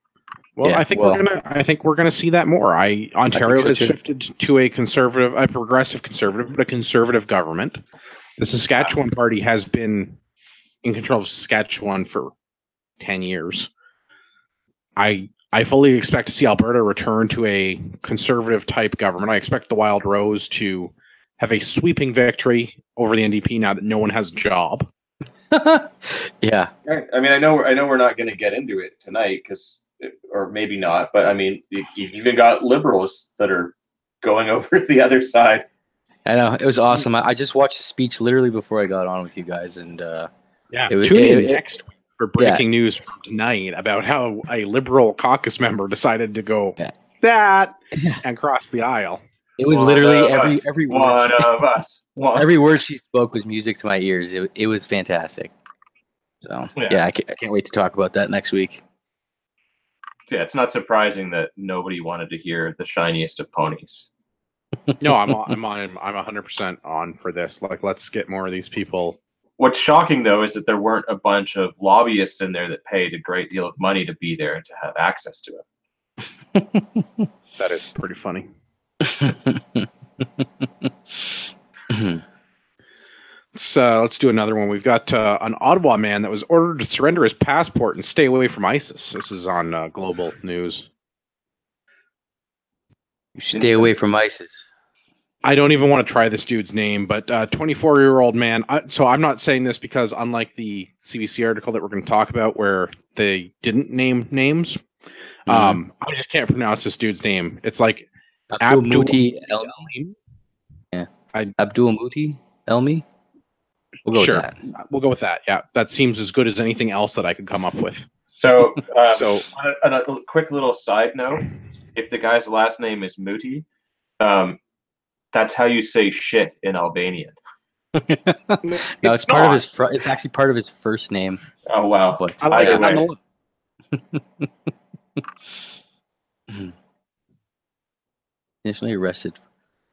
Well, I think we're gonna see that more. Ontario has shifted to a progressive conservative, but a conservative government. The Saskatchewan Party has been in control of Saskatchewan for 10 years. I fully expect to see Alberta return to a conservative type government. I expect the Wild Rose to have a sweeping victory over the NDP now that no one has a job. Yeah. I mean, I know we're not going to get into it tonight or maybe not, but I mean, you've even got Liberals that are going over to the other side. I know, it was awesome. I just watched the speech literally before I got on with you guys, and tune in next week for breaking news from tonight about how a Liberal caucus member decided to go and cross the aisle. It was literally every one of us. Every word she spoke was music to my ears. It was fantastic. So I can't wait to talk about that next week. Yeah, it's not surprising that nobody wanted to hear the shiniest of ponies. No, I'm 100% on for this. Like, let's get more of these people. What's shocking though is that there weren't a bunch of lobbyists in there that paid a great deal of money to be there and to have access to it. That is pretty funny. Let's do another one. We've got an Ottawa man that was ordered to surrender his passport and stay away from ISIS. This is on Global News. You stay away from ISIS. I don't even want to try this dude's name, but 24-year-old man. So I'm not saying this because unlike the CBC article that we're going to talk about where they didn't name names, I just can't pronounce this dude's name. It's like Abdul-Muti Elmi. Yeah. Abdul-Muti Elmi? We'll go with that. We'll go with that. Yeah, that seems as good as anything else that I could come up with. So, on a quick little side note, if the guy's last name is Muti, that's how you say shit in Albanian. No, it's part of his. It's actually part of his first name. Oh wow! But I like it. Initially arrested,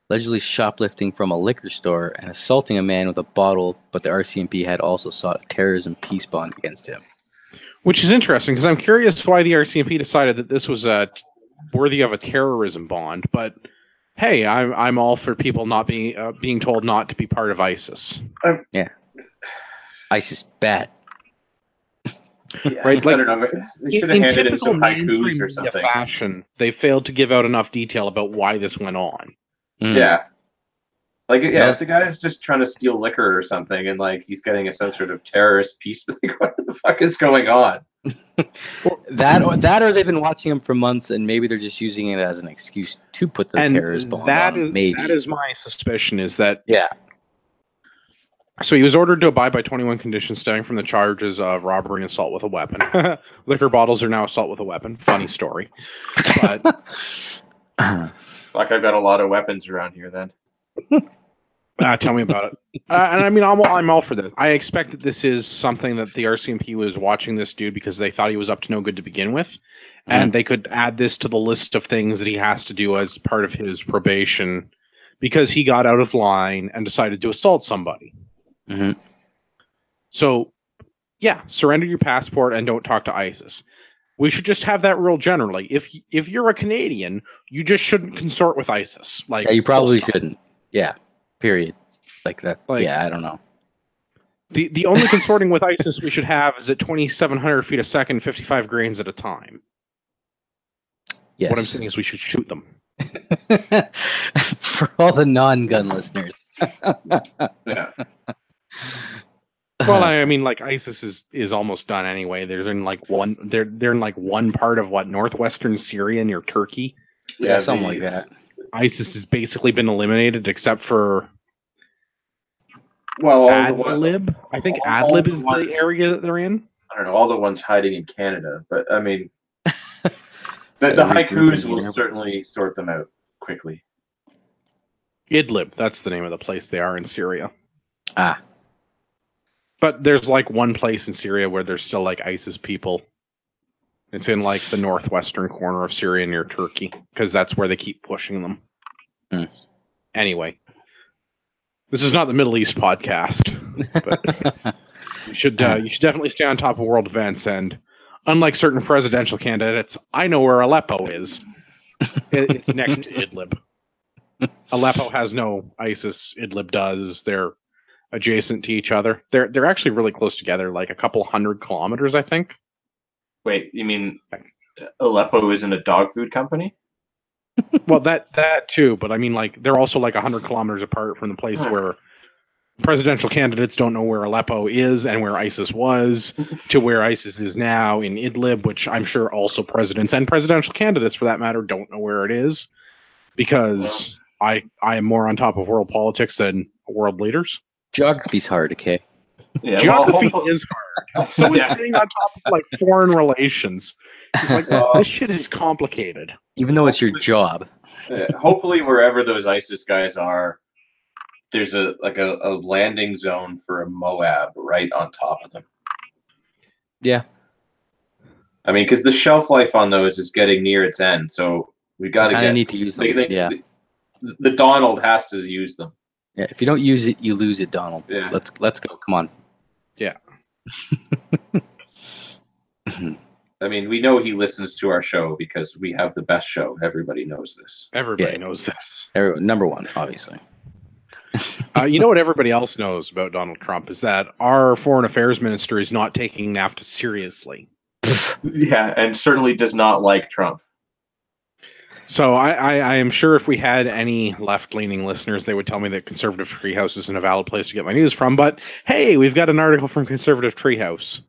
allegedly shoplifting from a liquor store and assaulting a man with a bottle, but the RCMP had also sought a terrorism peace bond against him. Which is interesting because I'm curious why the RCMP decided that this was worthy of a terrorism bond. But hey, I'm all for people not being told not to be part of ISIS. Yeah, ISIS bad. Yeah, right? Like, I don't know. They should have handed in some haikus or something. Fashion, they failed to give out enough detail about why this went on. Yeah. Like, if the guy is just trying to steal liquor or something and, like, he's getting some sort of terrorist piece, like, what the fuck is going on? That or they've been watching him for months and maybe they're just using it as an excuse to put the terrorist bond on. Maybe. That is my suspicion, is that... Yeah. So he was ordered to abide by 21 conditions stemming from the charges of robbery and assault with a weapon. Liquor bottles are now assault with a weapon. Funny story. But... Like, I've got a lot of weapons around here then. Tell me about it. And I mean, I'm all for this. I expect that this is something that the RCMP was watching this dude because they thought he was up to no good to begin with. And they could add this to the list of things that he has to do as part of his probation because he got out of line and decided to assault somebody. Mm-hmm. So, yeah, surrender your passport and don't talk to ISIS. We should just have that rule generally. If you're a Canadian, you just shouldn't consort with ISIS. Like, yeah, you probably shouldn't. Yeah, period. Like that. Like, yeah, I don't know. The only consorting with ISIS we should have is at 2,700 feet a second, 55 grains at a time. Yes. What I'm saying is we should shoot them. For all the non-gun listeners. Yeah. Well, I mean, like ISIS is almost done anyway. They're in like one part of northwestern Syria near Turkey. Yeah, something like that. ISIS has basically been eliminated except for Adlib. I think Adlib is the area that they're in. I don't know, all the ones hiding in Canada, but I mean, the haikus will certainly sort them out quickly. Idlib, that's the name of the place they are in Syria. Ah. But there's like one place in Syria where there's still like ISIS people. It's in like the northwestern corner of Syria near Turkey, because that's where they keep pushing them. Anyway, this is not the Middle East podcast, but you should definitely stay on top of world events. And unlike certain presidential candidates, I know where Aleppo is. It's next to Idlib. Aleppo has no ISIS. Idlib does. They're adjacent to each other. They're actually really close together, like a couple 100 kilometers, I think. Wait, you mean Aleppo isn't a dog food company? Well, that too, but I mean, like, they're also like 100 kilometers apart from the place where presidential candidates don't know where Aleppo is and where ISIS was, to where ISIS is now in Idlib, which I'm sure also presidents and presidential candidates, for that matter, don't know where it is, because I am more on top of world politics than world leaders. Geography's hard, okay? Yeah, geography is hard. So is staying on top of like foreign relations. It's like, this shit is complicated. Even though it's your job. Hopefully, wherever those ISIS guys are, there's a landing zone for a Moab right on top of them. Yeah. I mean, because the shelf life on those is getting near its end, so we got to need to use them. The Donald has to use them. Yeah, if you don't use it, you lose it, Donald. Yeah. Let's go. Come on. Yeah. I mean, we know he listens to our show because we have the best show. Everybody knows this. Everybody knows this. Number one, obviously. You know what everybody else knows about Donald Trump is that our foreign affairs minister is not taking NAFTA seriously. Yeah, and certainly does not like Trump. So I am sure if we had any left-leaning listeners, they would tell me that Conservative Treehouse isn't a valid place to get my news from. But hey, we've got an article from Conservative Treehouse,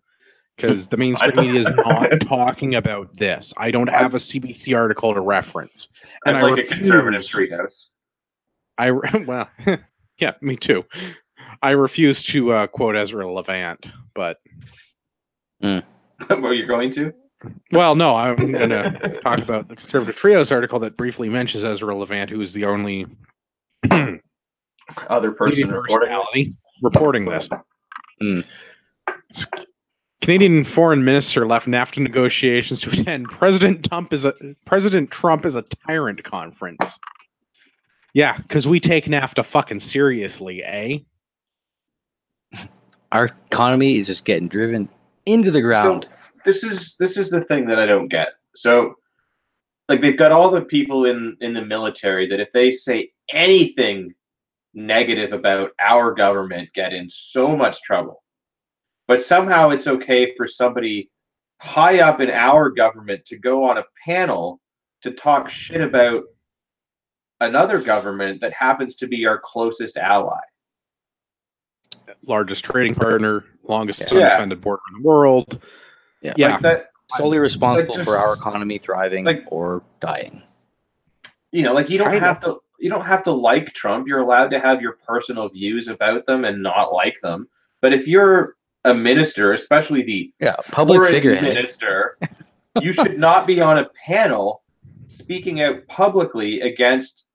because the mainstream media is not talking about this. I don't have a CBC article to reference, and I like refuse. A Conservative Treehouse. Well, yeah, me too. I refuse to quote Ezra Levant, but Well, you're going to. Well, no, I'm going to talk about the Conservative Trios article that briefly mentions Ezra Levant, who is the only other person reporting this. Canadian foreign minister left NAFTA negotiations to attend President Trump is a tyrant conference. Yeah, because we take NAFTA fucking seriously, eh? Our economy is just getting driven into the ground. So, this is the thing that I don't get. So, like, they've got all the people in the military that if they say anything negative about our government, get in so much trouble. But somehow it's okay for somebody high up in our government to go on a panel to talk shit about another government that happens to be our closest ally. Largest trading partner, longest undefended border in the world. Yeah. Like that, solely responsible for our economy thriving or dying. You know, like you don't have to like Trump. You're allowed to have your personal views about them and not like them. But if you're a minister, especially the public figurehead minister, you should not be on a panel speaking out publicly against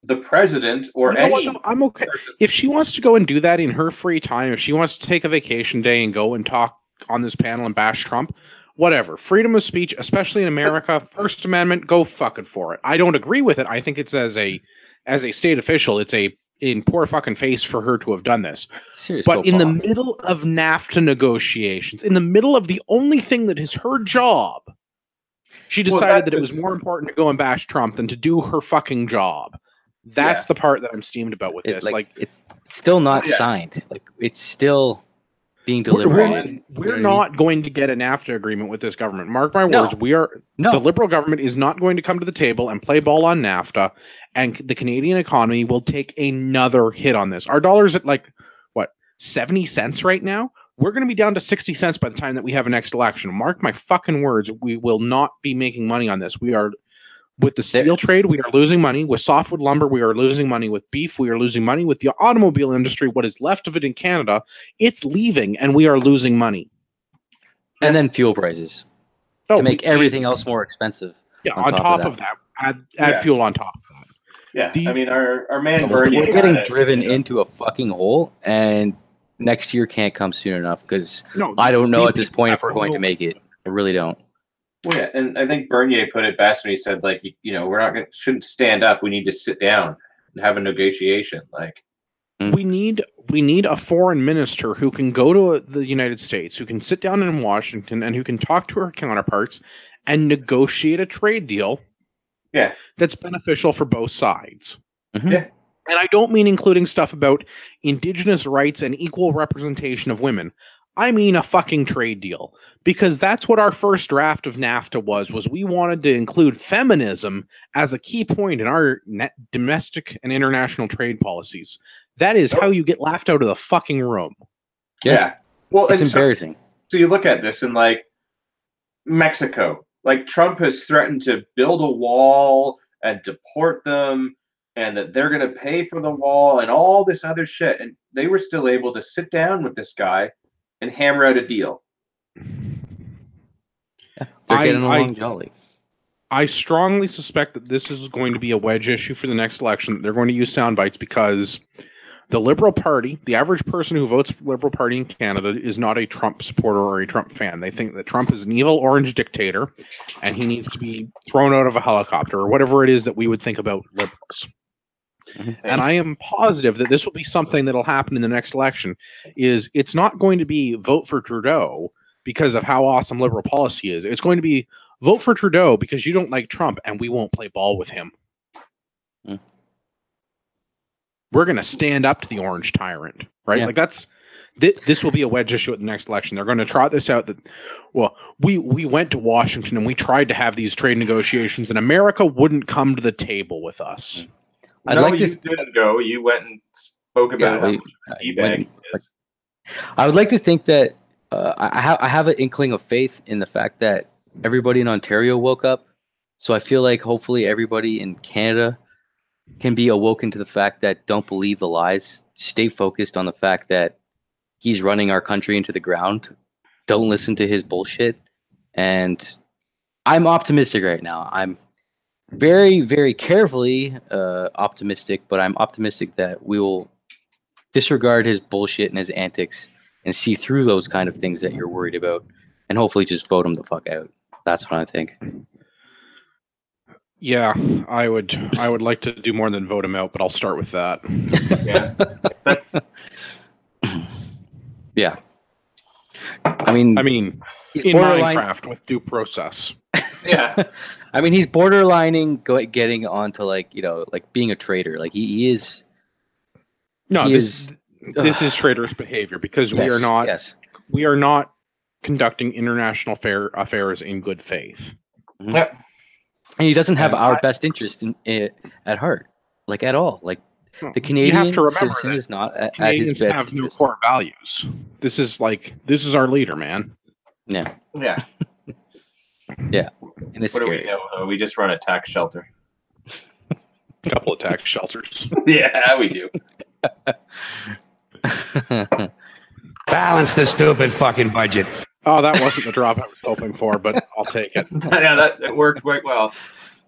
the president or any. I'm okay if she wants to go and do that in her free time. If she wants to take a vacation day and go and talk on this panel and bash Trump, whatever. Freedom of speech, especially in America, First Amendment, go fucking for it. I don't agree with it. I think it's as a state official, it's in poor fucking face for her to have done this. But in the middle of NAFTA negotiations, in the middle of the only thing that is her job, she decided that it was more important to go and bash Trump than to do her fucking job. That's the part that I'm steamed about with this. Like it's still not signed. Like it's still being deliberated. We're not going to get a NAFTA agreement with this government. Mark my words. The Liberal government is not going to come to the table and play ball on NAFTA, and the Canadian economy will take another hit on this. Our dollar's at 70 cents right now. We're going to be down to 60 cents by the time that we have a next election. Mark my fucking words. We will not be making money on this. We are. With the steel trade, we are losing money. With softwood lumber, we are losing money. With beef, we are losing money. With the automobile industry, what is left of it in Canada, it's leaving, and we are losing money. And then fuel prices to make everything else more expensive. Yeah, on top of that, add fuel on top of that. Yeah, I mean, our man Bernie. We're getting driven into a fucking hole, and next year can't come soon enough because I don't know at this point if we're going to make it. I really don't. Well, yeah, and I think Bernier put it best when he said, like, we're not shouldn't stand up. We need to sit down and have a negotiation. Like, we need a foreign minister who can go to the United States, who can sit down in Washington, and who can talk to her counterparts and negotiate a trade deal. Yeah, that's beneficial for both sides. Mm-hmm. Yeah. And I don't mean including stuff about indigenous rights and equal representation of women. I mean a fucking trade deal, because that's what our first draft of NAFTA was we wanted to include feminism as a key point in our domestic and international trade policies. That is how you get laughed out of the fucking room. Yeah. Well, it's embarrassing. So you look at this and like Mexico, like Trump has threatened to build a wall and deport them, and that they're going to pay for the wall and all this other shit. And they were still able to sit down with this guy and hammer out a deal. Yeah, they're getting along jolly. I strongly suspect that this is going to be a wedge issue for the next election. They're going to use sound bites because the Liberal Party, the average person who votes for the Liberal Party in Canada, is not a Trump supporter or a Trump fan. They think that Trump is an evil orange dictator and he needs to be thrown out of a helicopter or whatever it is that we would think about liberals. Mm-hmm. And I am positive that this will be something that'll happen in the next election. It's not going to be vote for Trudeau because of how awesome liberal policy is. It's going to be vote for Trudeau because you don't like Trump and we won't play ball with him. Mm. We're going to stand up to the orange tyrant, right? Yeah. Like this will be a wedge issue at the next election. They're going to trot this out that, well, we went to Washington and we tried to have these trade negotiations and America wouldn't come to the table with us. You didn't go. You went and spoke about how much eBay is. I would like to think that I have an inkling of faith in the fact that everybody in Ontario woke up. So I feel like hopefully everybody in Canada can be awoken to the fact that don't believe the lies. Stay focused on the fact that he's running our country into the ground. Don't listen to his bullshit. And I'm optimistic right now. I'm very, very carefully optimistic, but I'm optimistic that we will disregard his bullshit and his antics and see through those kind of things that you're worried about and hopefully just vote him the fuck out. That's what I think. Yeah, I would like to do more than vote him out, but I'll start with that. Yeah. That's yeah. I mean in Minecraft with due process. Yeah. I mean, he's borderlining getting onto like being a traitor. Like he is. No, this is traitorous behavior because we are not conducting international affairs in good faith. Mm-hmm. Yep. And he doesn't have our best interest at heart, like at all. Like the Canadian citizen is not at his best. Have no core values. This is our leader, man. Yeah. Yeah. Yeah. And it's what scary. do we know? We just run a tax shelter. A couple of tax shelters. Yeah, we do. Balance the stupid fucking budget. Oh, that wasn't the drop I was hoping for, but I'll take it. Yeah, that worked quite well.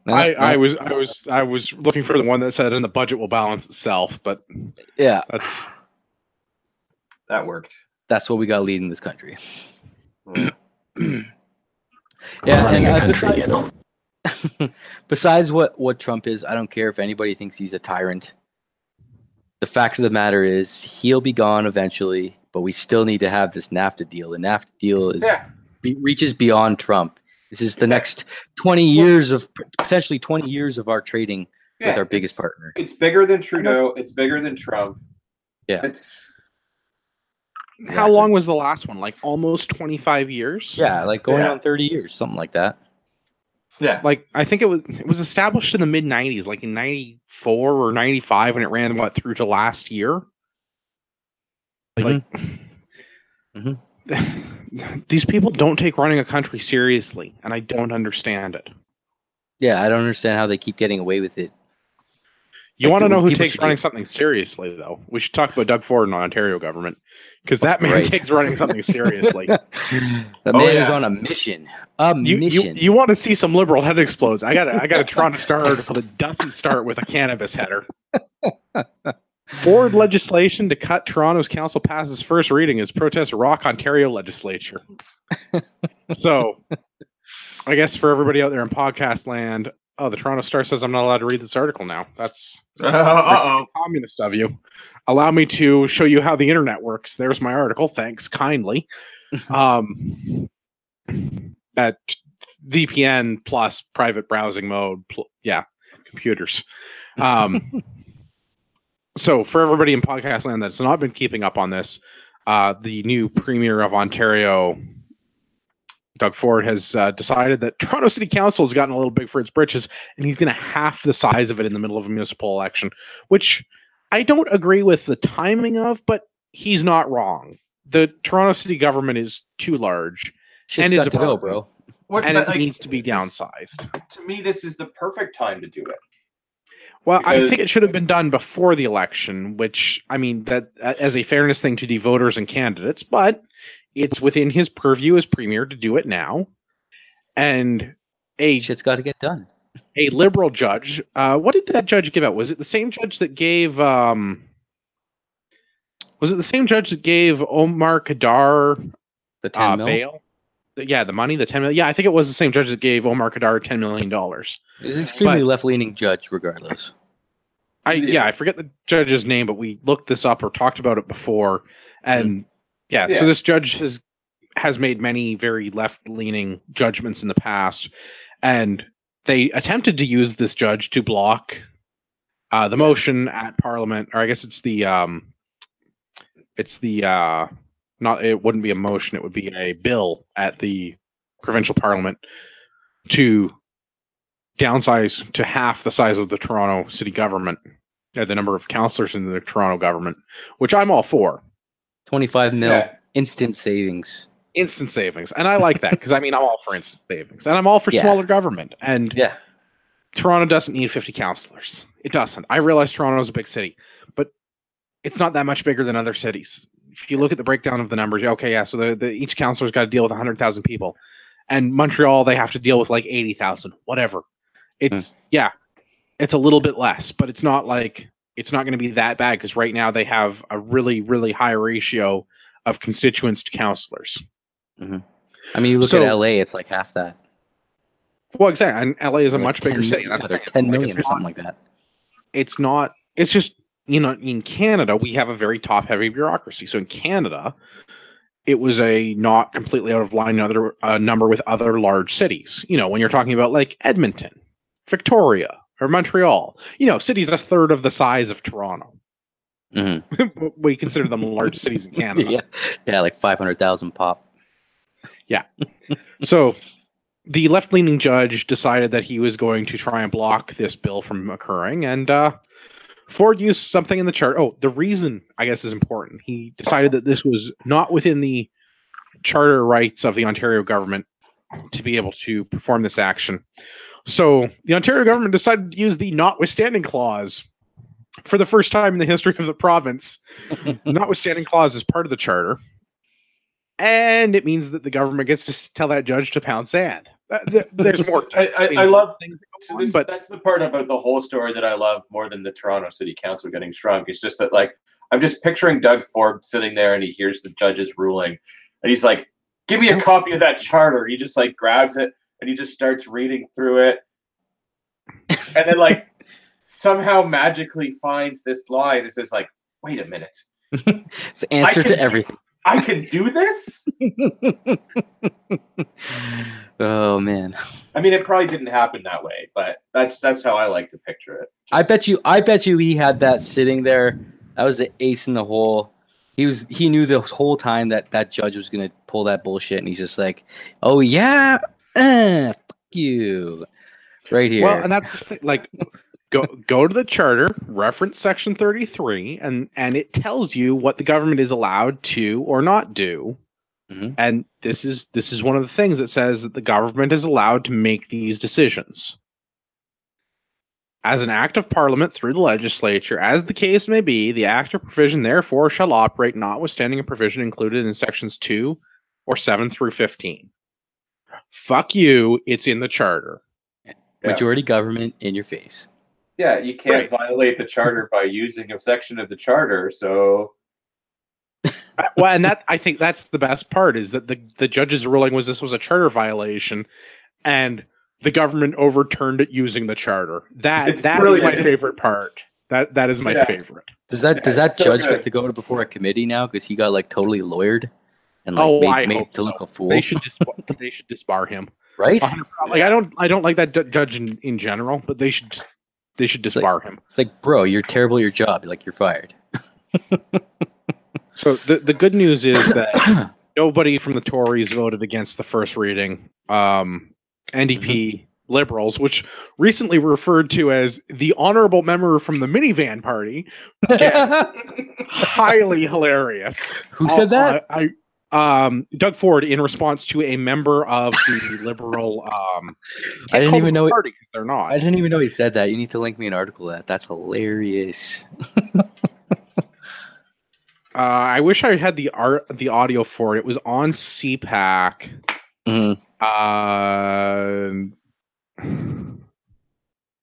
I was looking for the one that said, "And the budget will balance itself," but yeah, that worked. That's what we got leading this country. Yeah, and besides what Trump is, I don't care if anybody thinks he's a tyrant. The fact of the matter is, he'll be gone eventually, but we still need to have this NAFTA deal. The NAFTA deal reaches beyond Trump. This is the next 20 years of potentially 20 years of our trading with our biggest partner. It's bigger than Trudeau. It's bigger than Trump. Yeah. How long was the last one? Like almost 25 years? Yeah, like going on 30 years, something like that. Yeah. Like I think it was established in the mid 90s, like in 94 or 95, and it ran through to last year. Like these people don't take running a country seriously, and I don't understand it. Yeah, I don't understand how they keep getting away with it. You want to know who takes running something seriously, though? We should talk about Doug Ford and the Ontario government, because that man takes running something seriously. The man is on a mission. You want to see some liberal head explodes? I got a Toronto Star article that doesn't start with a cannabis header. Forward legislation to cut Toronto's council passes first reading as protests rock Ontario legislature. So, I guess for everybody out there in podcast land, oh, the Toronto Star says I'm not allowed to read this article now. That's communist of you. Allow me to show you how the internet works. There's my article. Thanks kindly. At VPN plus private browsing mode. Computers. So for everybody in podcast land that's not been keeping up on this, the new Premier of Ontario, Doug Ford, has decided that Toronto City Council has gotten a little big for its britches, and he's going to half the size of it in the middle of a municipal election, which I don't agree with the timing of, but he's not wrong. The Toronto City government is too large. Shit's got to go, bro. It needs to be downsized. To me, this is the perfect time to do it. Well, I think it should have been done before the election, which, I mean, that as a fairness thing to the voters and candidates, but it's within his purview as premier to do it now. And shit's got to get done. A liberal judge, what did that judge give out? Was it the same judge that gave Omar Kadar the 10 mil? Bail? Yeah, the money, the 10 million. Yeah, I think it was the same judge that gave Omar Kadar $10 million. He's an extremely left-leaning judge, regardless. I forget the judge's name, but we looked this up or talked about it before. And so this judge has made many very left-leaning judgments in the past. And they attempted to use this judge to block the motion at Parliament, or I guess it wouldn't be a motion, it would be a bill at the provincial parliament to downsize to half the size of the Toronto city government, the number of councillors in the Toronto government, which I'm all for. 25 mil, instant savings. Instant savings. And I like that because, I mean, I'm all for instant savings. And I'm all for smaller government. And Toronto doesn't need 50 councillors. It doesn't. I realize Toronto is a big city, but it's not that much bigger than other cities. If you look at the breakdown of the numbers, so each councillor's got to deal with 100,000 people. And Montreal, they have to deal with like 80,000, whatever. It's a little bit less, but it's not going to be that bad because right now they have a really, really high ratio of constituents to councillors. Mm-hmm. I mean, you look at LA, it's like half that. Well, exactly. And LA is a much bigger city. That's 10 million or something like that. It's not, it's just, in Canada, we have a very top-heavy bureaucracy. So in Canada, it was a not completely out of line number with other large cities. When you're talking about like Edmonton, Victoria, or Montreal, cities a third of the size of Toronto. Mm-hmm. We consider them large cities in Canada. Yeah, like 500,000 pop. Yeah. So the left-leaning judge decided that he was going to try and block this bill from occurring, and Ford used something in the chart. Oh, the reason, I guess, is important. He decided that this was not within the charter rights of the Ontario government to be able to perform this action. So the Ontario government decided to use the notwithstanding clause for the first time in the history of the province. Notwithstanding clause is part of the charter. And it means that the government gets to tell that judge to pound sand. There's more. I love things, but that's the part about the whole story that I love more than the Toronto City Council getting shrunk. It's just that, like, I'm just picturing Doug Ford sitting there and he hears the judge's ruling, and he's like, "Give me a copy of that charter." He just like grabs it and he just starts reading through it, and then like somehow magically finds this line. It's just like, wait a minute, it's the answer to everything. I can do this? Oh man. I mean, it probably didn't happen that way, but that's how I like to picture it. I bet you he had that sitting there. That was the ace in the hole. He knew the whole time that judge was gonna pull that bullshit, and he's just like, "Oh yeah, fuck you, right here." Well, and that's like, go to the charter, reference section 33, and it tells you what the government is allowed to or not do. Mm-hmm. And this is one of the things that says that the government is allowed to make these decisions. As an act of parliament through the legislature, as the case may be, the act or provision therefore shall operate notwithstanding a provision included in sections 2 or 7 through 15. Fuck you, it's in the charter. Majority government in your face. Yeah, you can't violate the charter by using a section of the charter. So, Well, and I think that's the best part is that the judge's ruling was this was a charter violation, and the government overturned it using the charter. That is my favorite part. That is my favorite. Does that judge get to go before a committee now because he got like totally lawyered and like made to look a fool? They should disbar him, right? Like I don't like that judge in general, but they should disbar him. It's like, bro, you're terrible at your job. Like you're fired. So the good news is that nobody from the Tories voted against the first reading. NDP Liberals, which recently referred to as the honorable member from the minivan party, highly hilarious. Who said that? Doug Ford, in response to a member of the Liberal. I didn't even know party because they're not. I didn't even know he said that. You need to link me an article of that. That's hilarious. I wish I had the audio for it. It was on CPAC.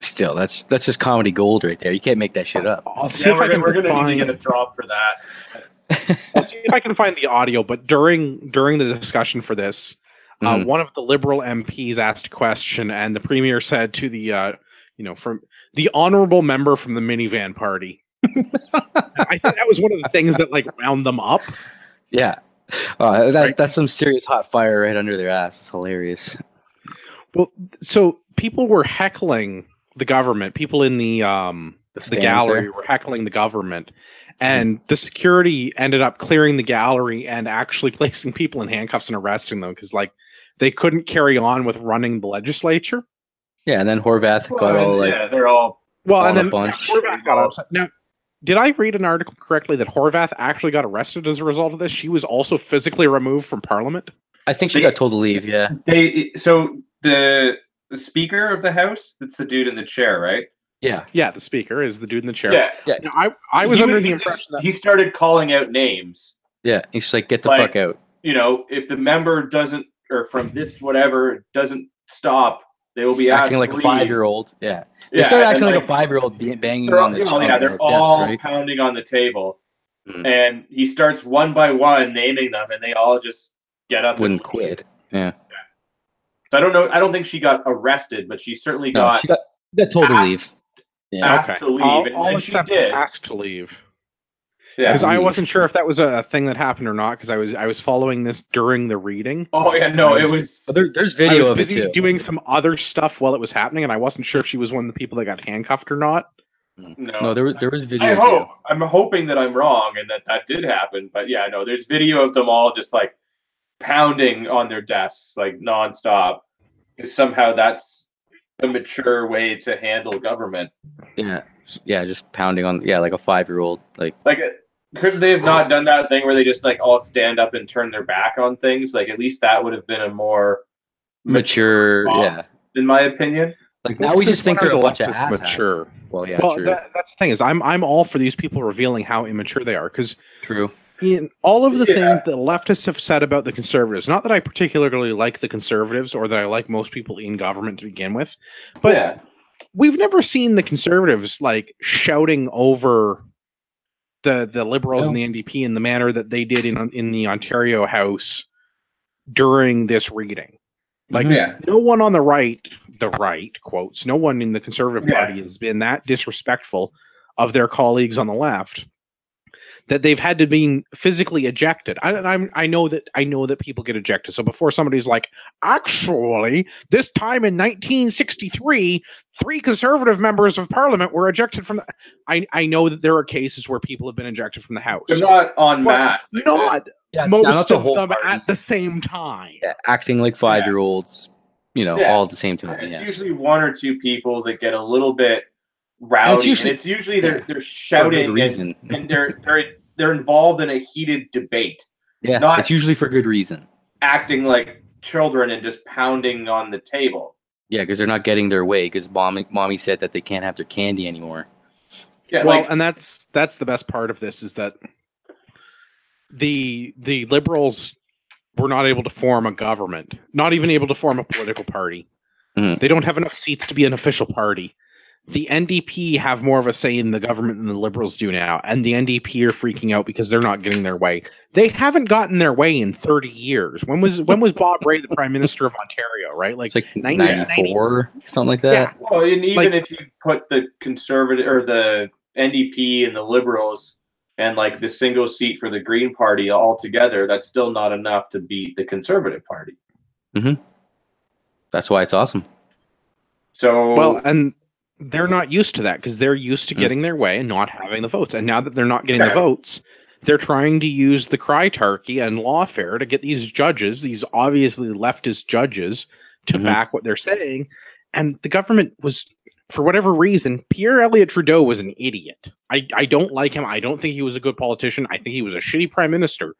Still, that's just comedy gold right there. You can't make that shit up. I'll see if I can find a drop for that. I'll see if I can find the audio. But during the discussion for this, one of the Liberal MPs asked a question, and the Premier said to the from the honourable member from the minivan party. I think that was one of the things that like wound them up. Yeah, that's some serious hot fire right under their ass. It's hilarious. Well, so people were heckling the government. People in the gallery were heckling the government, and the security ended up clearing the gallery and actually placing people in handcuffs and arresting them because like they couldn't carry on with running the legislature. Yeah, and then Horvath got all like they're all and then Horvath got upset. Now, did I read an article correctly that Horvath actually got arrested as a result of this? She was also physically removed from Parliament. I think she got told to leave. Yeah. So the Speaker of the House, that's the dude in the chair, right? Yeah. Yeah, the Speaker is the dude in the chair. Yeah. Now, I was under the impression that he started calling out names. Yeah, he's just like, get the fuck out. If the member doesn't, or from this whatever doesn't stop, they will be acting like a 5-year-old. Yeah. They started acting like a 5-year-old banging on the table. Yeah, they're all pounding on the table. And he starts one by one naming them, and they all just get up. Wouldn't quit. Yeah. So I don't know. I don't think she got arrested, but she certainly got. She got told to leave. Yeah. Asked to leave, I'll and accept she did. asked to leave. Yeah, because I wasn't sure if that was a thing that happened or not. Because I was following this during the reading. Oh yeah, no, it was. There's video of it too. Doing some other stuff while it was happening, and I wasn't sure if she was one of the people that got handcuffed or not. No, there was video. I'm hoping that I'm wrong and that did happen, but yeah, no, there's video of them all just like pounding on their desks like nonstop. Because somehow that's a mature way to handle government. Yeah, just pounding on like a 5-year-old. Like could they have not done that thing where they just like all stand up and turn their back on things? Like at least that would have been a more mature in my opinion. Like now we just think they're a bunch of assholes. Mature. Well, yeah, well, true. That's the thing is I'm all for these people revealing how immature they are because true. In all of the things that leftists have said about the Conservatives, not that I particularly like the Conservatives or that I like most people in government to begin with, but we've never seen the Conservatives like shouting over the Liberals and the NDP in the manner that they did in the Ontario House during this reading. Like no one on the right quotes, no one in the Conservative Party has been that disrespectful of their colleagues on the left that they've had to be physically ejected. I know that people get ejected. So before somebody's like, actually, this time in 1963, 3 Conservative members of Parliament were ejected from the. I know that there are cases where people have been ejected from the House. They're not en masse. Not most of them at the same time. Yeah, acting like 5-year-olds, all at the same time. It's usually 1 or 2 people that get a little bit rowdy. It's usually they're shouting and they're involved in a heated debate. Yeah, it's usually for good reason. Acting like children and just pounding on the table. Yeah, because they're not getting their way because mommy said that they can't have their candy anymore. Yeah, well, and that's the best part of this is that the Liberals were not able to form a government, not even able to form a political party. They don't have enough seats to be an official party. the NDP have more of a say in the government than the Liberals do now, and the NDP are freaking out because they're not getting their way. They haven't gotten their way in 30 years. When was Bob Rae the Prime Minister of Ontario? Right, like It's like 94, something like that. Yeah. Well, and even if you put the Conservative or the NDP and the Liberals and like the single seat for the Green Party all together, that's still not enough to beat the Conservative Party. Mm-hmm. That's why it's awesome. So well, and they're not used to that because they're used to getting their way and not having the votes. And now that they're not getting the votes, they're trying to use the crytarchy and lawfare to get these judges, these obviously leftist judges, to back what they're saying. And the government was, for whatever reason, Pierre Elliott Trudeau was an idiot. I don't like him. I don't think he was a good politician. I think he was a shitty prime minister.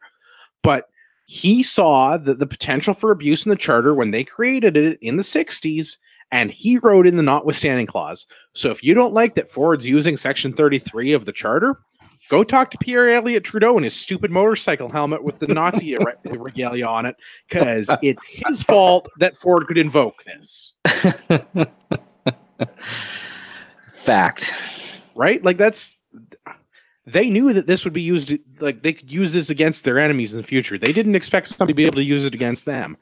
But he saw the potential for abuse in the charter when they created it in the 60s, and he wrote in the notwithstanding clause. So if you don't like that Ford's using Section 33 of the charter, go talk to Pierre Elliott Trudeau in his stupid motorcycle helmet with the Nazi regalia on it, because it's his fault that Ford could invoke this. Fact. Right? Like they knew that this would be used, like they could use this against their enemies in the future. They didn't expect somebody to be able to use it against them.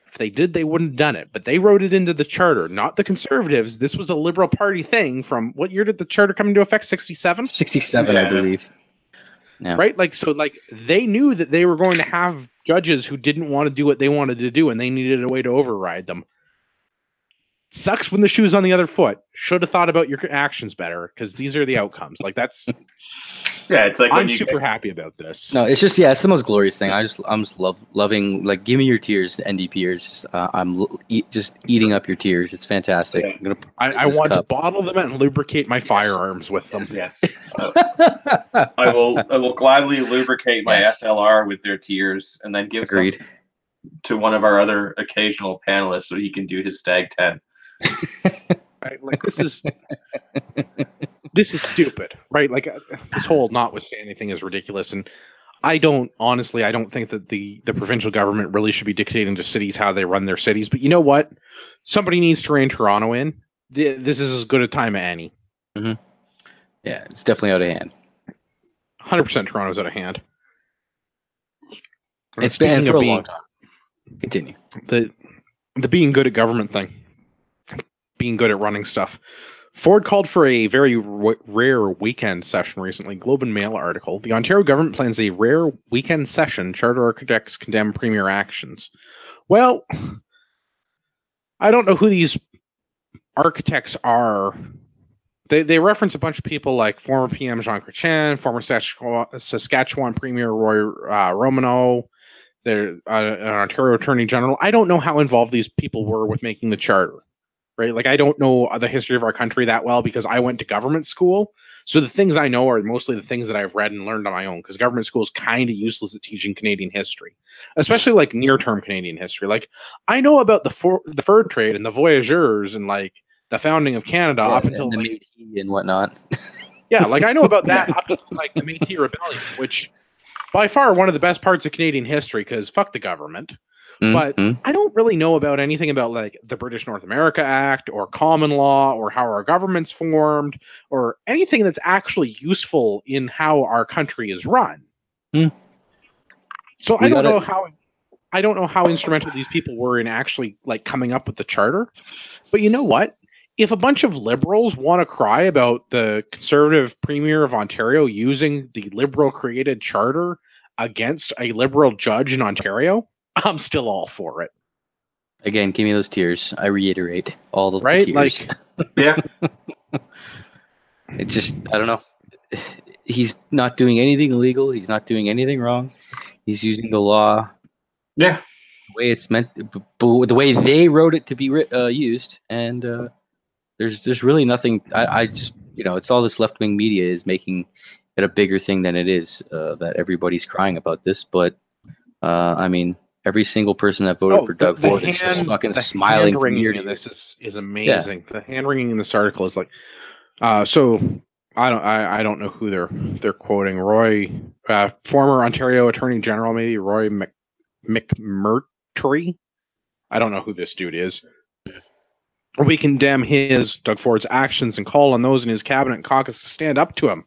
If they did, they wouldn't have done it. But they wrote it into the charter, not the Conservatives. This was a Liberal Party thing from, what year did the charter come into effect? 67? 67, I believe. Yeah. Right? Like, so like they knew that they were going to have judges who didn't want to do what they wanted to do, and they needed a way to override them. Sucks when the shoe's on the other foot. Should have thought about your actions better, because these are the outcomes. Like that's it's like I'm super happy about this. No, it's just it's the most glorious thing. I'm just loving, like, give me your tears, NDPers. I'm just eating up your tears. It's fantastic. Yeah. I want to bottle them and lubricate my firearms with them. Yes. I will gladly lubricate my SLR with their tears, and then give some to one of our other occasional panelists so he can do his Stag 10. Right? Like this is stupid, right? Like this whole notwithstanding thing is ridiculous, and I don't think that the provincial government really should be dictating to cities how they run their cities. But you know what? Somebody needs to rein Toronto in. This is as good a time as any. Mm-hmm. Yeah, it's definitely out of hand. 100% Toronto's out of hand. It's been for a long time. Continue. The being good at government thing. Being good at running stuff. Ford called for a very rare weekend session recently. Globe and Mail article. The Ontario government plans a rare weekend session. Charter architects condemn premier actions. Well, I don't know who these architects are. They reference a bunch of people like former PM Jean Chrétien, former Saskatchewan Premier Roy Romano, an Ontario Attorney General. I don't know how involved these people were with making the charter. Right? Like, I don't know the history of our country that well because I went to government school. So the things I know are mostly the things that I've read and learned on my own, because government school is kind of useless at teaching Canadian history, especially like near-term Canadian history. Like, I know about the fur trade and the voyageurs and like the founding of Canada up until the Métis and whatnot. Yeah, like I know about that up until like the Métis Rebellion, which by far one of the best parts of Canadian history, because fuck the government. But I don't really know about anything about like the British North America Act or common law or how our government's formed or anything that's actually useful in how our country is run. So I don't know how instrumental these people were in actually like coming up with the charter. But you know what? If a bunch of liberals want to cry about the Conservative Premier of Ontario using the liberal created charter against a liberal judge in Ontario, I'm still all for it. Again, give me those tears. I reiterate all of the tears. Like, yeah. It just, I don't know. He's not doing anything illegal. He's not doing anything wrong. He's using the law. Yeah. The way it's meant, the way they wrote it to be used. And there's really nothing. I just, it's all this left-wing media is making it a bigger thing than it is, that everybody's crying about this. But, I mean, every single person that voted for Doug Ford is just fucking smiling. The hand-wringing in this is amazing. Yeah. The hand-wringing in this article is like, so I don't know who they're quoting. Roy, former Ontario Attorney General, maybe Roy McMurtry. I don't know who this dude is. We condemn Doug Ford's actions and call on those in his cabinet and caucus to stand up to him.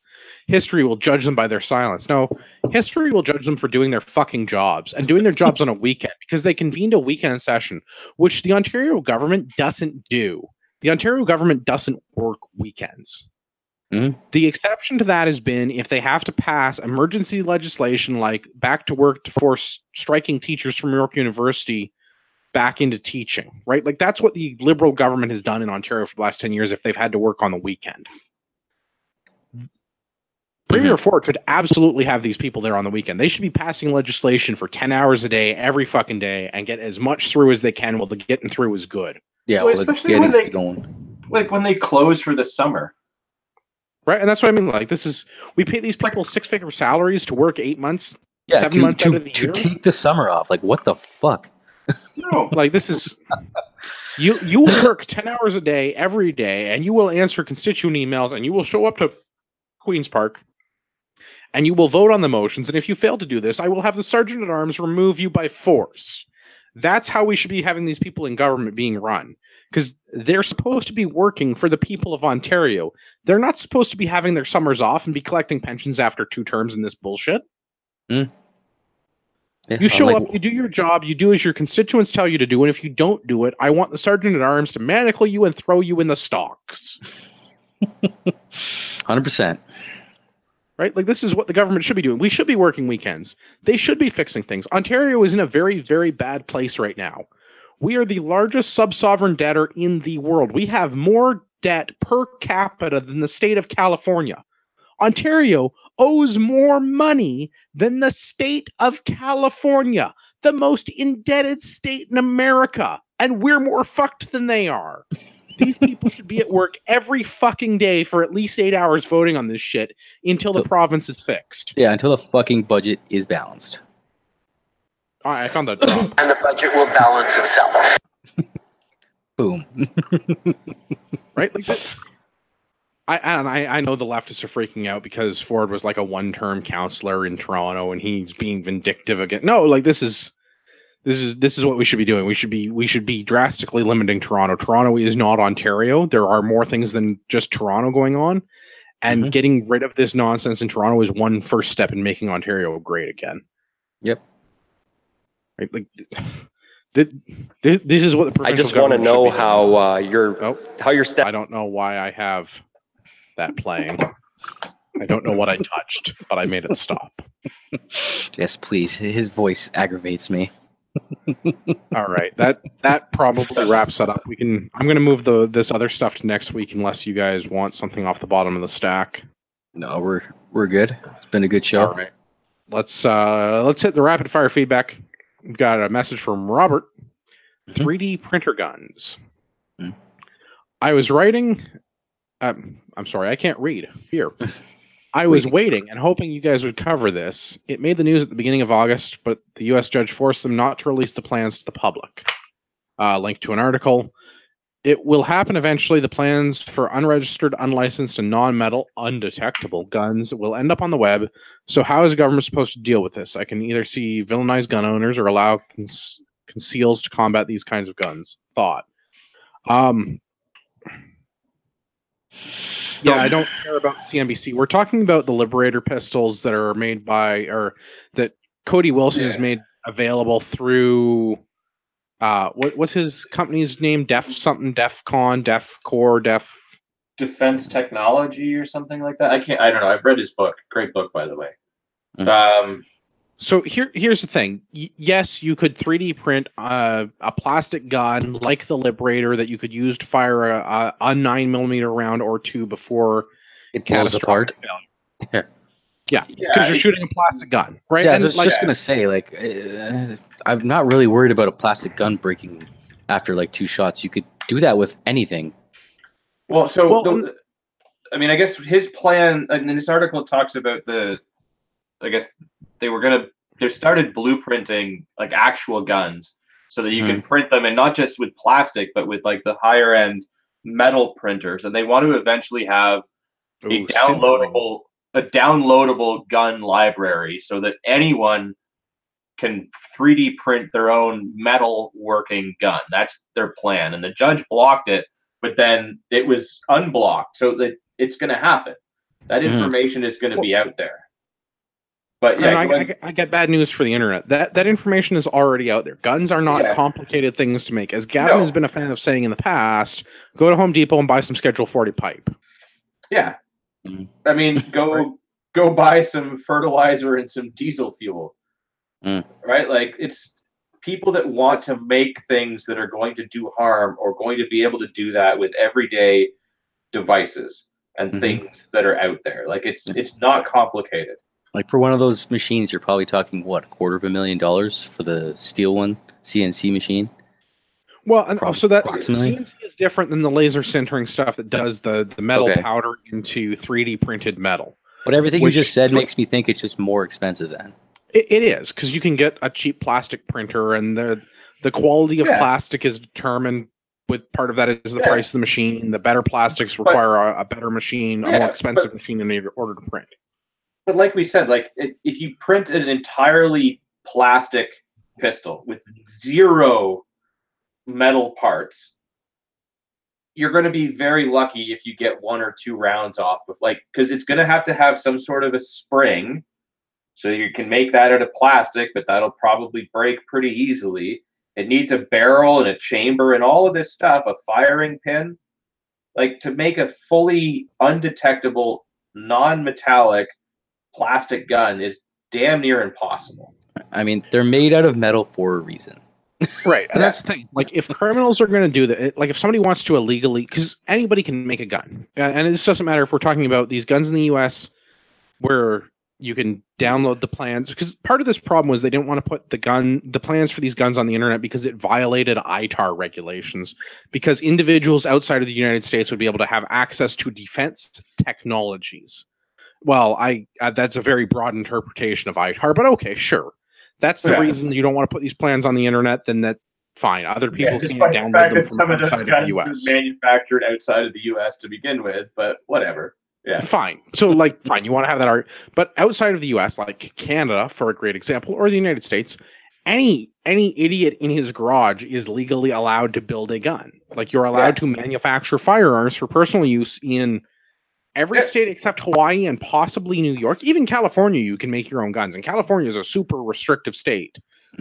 History will judge them by their silence. No, history will judge them for doing their fucking jobs and doing their jobs on a weekend because they convened a weekend session, which the Ontario government doesn't do. The Ontario government doesn't work weekends. Mm-hmm. The exception to that has been if they have to pass emergency legislation like back to work to force striking teachers from York University back into teaching, right? Like that's what the Liberal government has done in Ontario for the last 10 years if they've had to work on the weekend. Premier Ford should absolutely have these people there on the weekend. They should be passing legislation for 10 hours a day, every fucking day, and get as much through as they can while the getting through is good. Yeah, well, especially when they close for the summer. Right, and that's what I mean. Like, we pay these people 6-figure salaries to work 8 months, 7 months out of the year. To take the summer off. Like, what the fuck? No, like this is you will work 10 hours a day every day, and you will answer constituent emails, and you will show up to Queen's Park, and you will vote on the motions. And if you fail to do this, I will have the Sergeant at Arms remove you by force. That's how we should be having these people in government being run, because they're supposed to be working for the people of Ontario. They're not supposed to be having their summers off and be collecting pensions after 2 terms in this bullshit. Yeah, you show up, you do your job, you do as your constituents tell you to do, and if you don't do it, I want the Sergeant at Arms to manacle you and throw you in the stocks. 100%. Right? Like, this is what the government should be doing. We should be working weekends. They should be fixing things. Ontario is in a very, very bad place right now. We are the largest sub-sovereign debtor in the world. We have more debt per capita than the state of California. Ontario owes more money than the state of California, the most indebted state in America, and we're more fucked than they are. These people should be at work every fucking day for at least 8 hours voting on this shit until the province is fixed. Yeah, until the fucking budget is balanced. I found that drop. And the budget will balance itself. Boom. Right? Like that. I know the leftists are freaking out because Ford was like a one-term councillor in Toronto and he's being vindictive again. No, like this is what we should be doing. We should be drastically limiting Toronto. Toronto is not Ontario. There are more things than just Toronto going on, and getting rid of this nonsense in Toronto is one first step in making Ontario great again. Yep. Right? Like this is what the provincial I just want to know how your I don't know why I have that playing. I don't know what I touched, but I made it stop. Yes, please. His voice aggravates me. All right, that probably wraps that up. I'm going to move this other stuff to next week unless you guys want something off the bottom of the stack. No, we're good. It's been a good show. All right, let's hit the rapid fire feedback. We've got a message from Robert. 3D printer guns. I was writing. I'm sorry, I can't read here. I was waiting and hoping you guys would cover this. It made the news at the beginning of August, but the U.S. judge forced them not to release the plans to the public. Link to an article. It will happen eventually. The plans for unregistered, unlicensed, and non-metal, undetectable guns will end up on the web. So how is the government supposed to deal with this? I can either see villainize gun owners or allow conceals to combat these kinds of guns. Thought. Yeah, I don't care about CNBC. We're talking about the Liberator pistols that are made by, or that Cody Wilson has made available through, what's his company's name? Defcon, Defense Technology or something like that. I don't know. I've read his book. Great book, by the way. So here's the thing. Yes, you could 3D print a plastic gun like the Liberator that you could use to fire a 9mm round or two before it blows apart. Yeah, because you're shooting a plastic gun, right? Yeah, and I was just gonna say, like, I'm not really worried about a plastic gun breaking after like 2 shots. You could do that with anything. Well, I mean, I guess his plan, and this article talks about I guess they started blueprinting like actual guns so that you can print them, and not just with plastic, but with like the higher end metal printers. And they want to eventually have a downloadable gun library so that anyone can 3D print their own metal working gun. That's their plan. And the judge blocked it but then it was unblocked. So that it's going to happen. That information is going to be out there. But yeah, I get bad news for the internet. That information is already out there. Guns are not complicated things to make. As Gavin has been a fan of saying in the past, go to Home Depot and buy some Schedule 40 pipe. Yeah. I mean, go buy some fertilizer and some diesel fuel. Right? Like, it's people that want to make things that are going to do harm or going to be able to do that with everyday devices and things that are out there. Like, it's not complicated. Like for one of those machines, you're probably talking what, $250,000 for the steel one, CNC machine. Well, and so that CNC is different than the laser sintering stuff that does the metal powder into 3D printed metal. But everything you just said makes me think it's just more expensive then. It is, because you can get a cheap plastic printer, and the quality of plastic is determined. With part of that is the price of the machine. The better plastics require a better machine, a more expensive machine in order to print. But like we said, like if you print an entirely plastic pistol with 0 metal parts, you're going to be very lucky if you get 1 or 2 rounds off with, like, because it's going to have some sort of a spring, so you can make that out of plastic, but that'll probably break pretty easily. It needs a barrel and a chamber and all of this stuff, a firing pin. Like, to make a fully undetectable, non-metallic plastic gun is damn near impossible. I mean, they're made out of metal for a reason. Right, and that's the thing. Like, if criminals are going to do that, like if somebody wants to illegally, because anybody can make a gun, and this doesn't matter if we're talking about these guns in the U.S. where you can download the plans, because part of this problem was they didn't want to put the plans for these guns on the internet because it violated ITAR regulations, because individuals outside of the United States would be able to have access to defense technologies. Well, that's a very broad interpretation of ITAR, but okay, sure. That's the reason you don't want to put these plans on the internet, then that's fine. Other people can't download them from outside of the U.S. Manufactured outside of the U.S. to begin with, but whatever. Yeah. Fine. So, like, fine, you want to have that art, but outside of the U.S., like Canada, for a great example, or the United States, any idiot in his garage is legally allowed to build a gun. Like, you're allowed to manufacture firearms for personal use in every state except Hawaii and possibly New York. Even California, you can make your own guns, and California is a super restrictive state.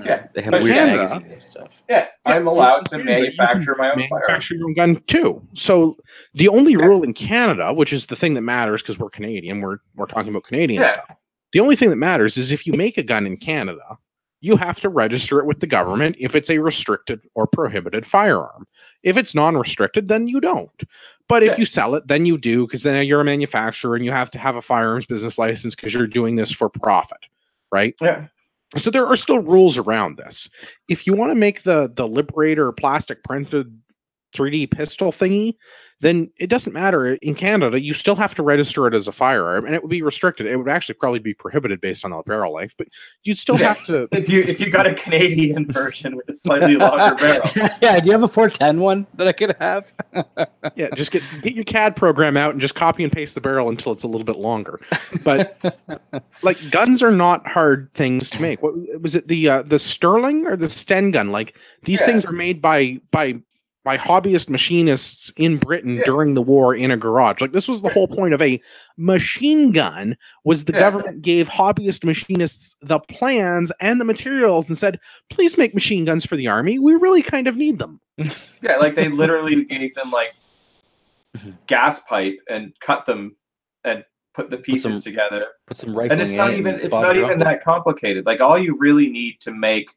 Yeah, they have weird magazines and stuff. Yeah, I'm allowed to manufacture my own firearm. Manufacture your own gun too. So the only rule in Canada, which is the thing that matters because we're Canadian, we're talking about Canadian stuff. The only thing that matters is if you make a gun in Canada, you have to register it with the government if it's a restricted or prohibited firearm. If it's non-restricted, then you don't. But if you sell it, then you do, because then you're a manufacturer and you have to have a firearms business license because you're doing this for profit, right? Yeah. So there are still rules around this. If you want to make the Liberator plastic printed 3D pistol thingy, then it doesn't matter. In Canada, you still have to register it as a firearm, and it would be restricted. It would actually probably be prohibited based on the barrel length, but you'd still have to. If you got a Canadian version with a slightly longer barrel. Yeah, do you have a 410 one that I could have? Yeah, just get your CAD program out and just copy and paste the barrel until it's a little bit longer. But like, guns are not hard things to make. What was it? The Sterling or the Sten gun? Like, these things are made by hobbyist machinists in Britain during the war in a garage. Like, this was the whole point of a machine gun, was the government gave hobbyist machinists the plans and the materials and said, please make machine guns for the army. We really kind of need them. Yeah, like they literally gave them like gas pipe and cut them and put the pieces together. Put some rifling and it's not even that complicated. Like, all you really need to make